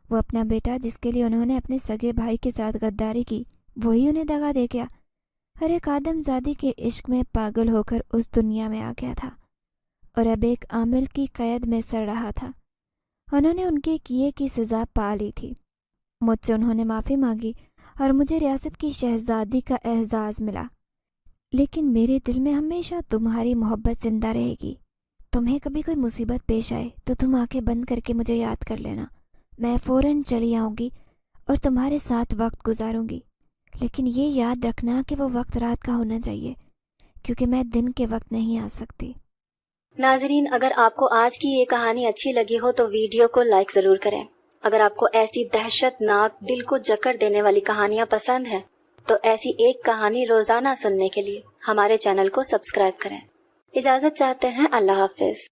وہ اپنا بیٹا جس کے لیے انہوں نے اپنے سگے بھائی کے ساتھ غداری کی وہی انہیں دغا دے گیا، اور ایک آدم زادی کے عشق میں پاگل ہو کر اس دنیا میں آ گیا تھا اور اب ایک عامل کی قید میں سڑ رہا تھا۔ انہوں نے ان کے کیے کی سزا پا لی تھی۔ مجھ سے انہوں نے معافی مانگی اور مجھے ریاست کی شہزادی کا اعزاز ملا، لیکن میرے دل میں ہمیشہ تمہاری محبت زندہ رہے گی۔ تمہیں کبھی کوئی مصیبت پیش آئے تو تم آنکھیں بند کر کے مجھے یاد کر لینا، میں فوراً چلی آؤں گی اور تمہارے ساتھ وقت گزاروں گی، لیکن یہ یاد رکھنا کہ وہ وقت رات کا ہونا چاہیے کیونکہ میں دن کے وقت نہیں آ سکتی۔ ناظرین، اگر آپ کو آج کی یہ کہانی اچھی لگی ہو تو ویڈیو کو لائک ضرور کریں۔ اگر آپ کو ایسی دہشت ناک دل کو جکڑ دینے والی کہانیاں پسند ہیں تو ایسی ایک کہانی روزانہ سننے کے لیے ہمارے چینل کو سبسکرائب کریں۔ اجازت چاہتے ہیں، اللہ حافظ۔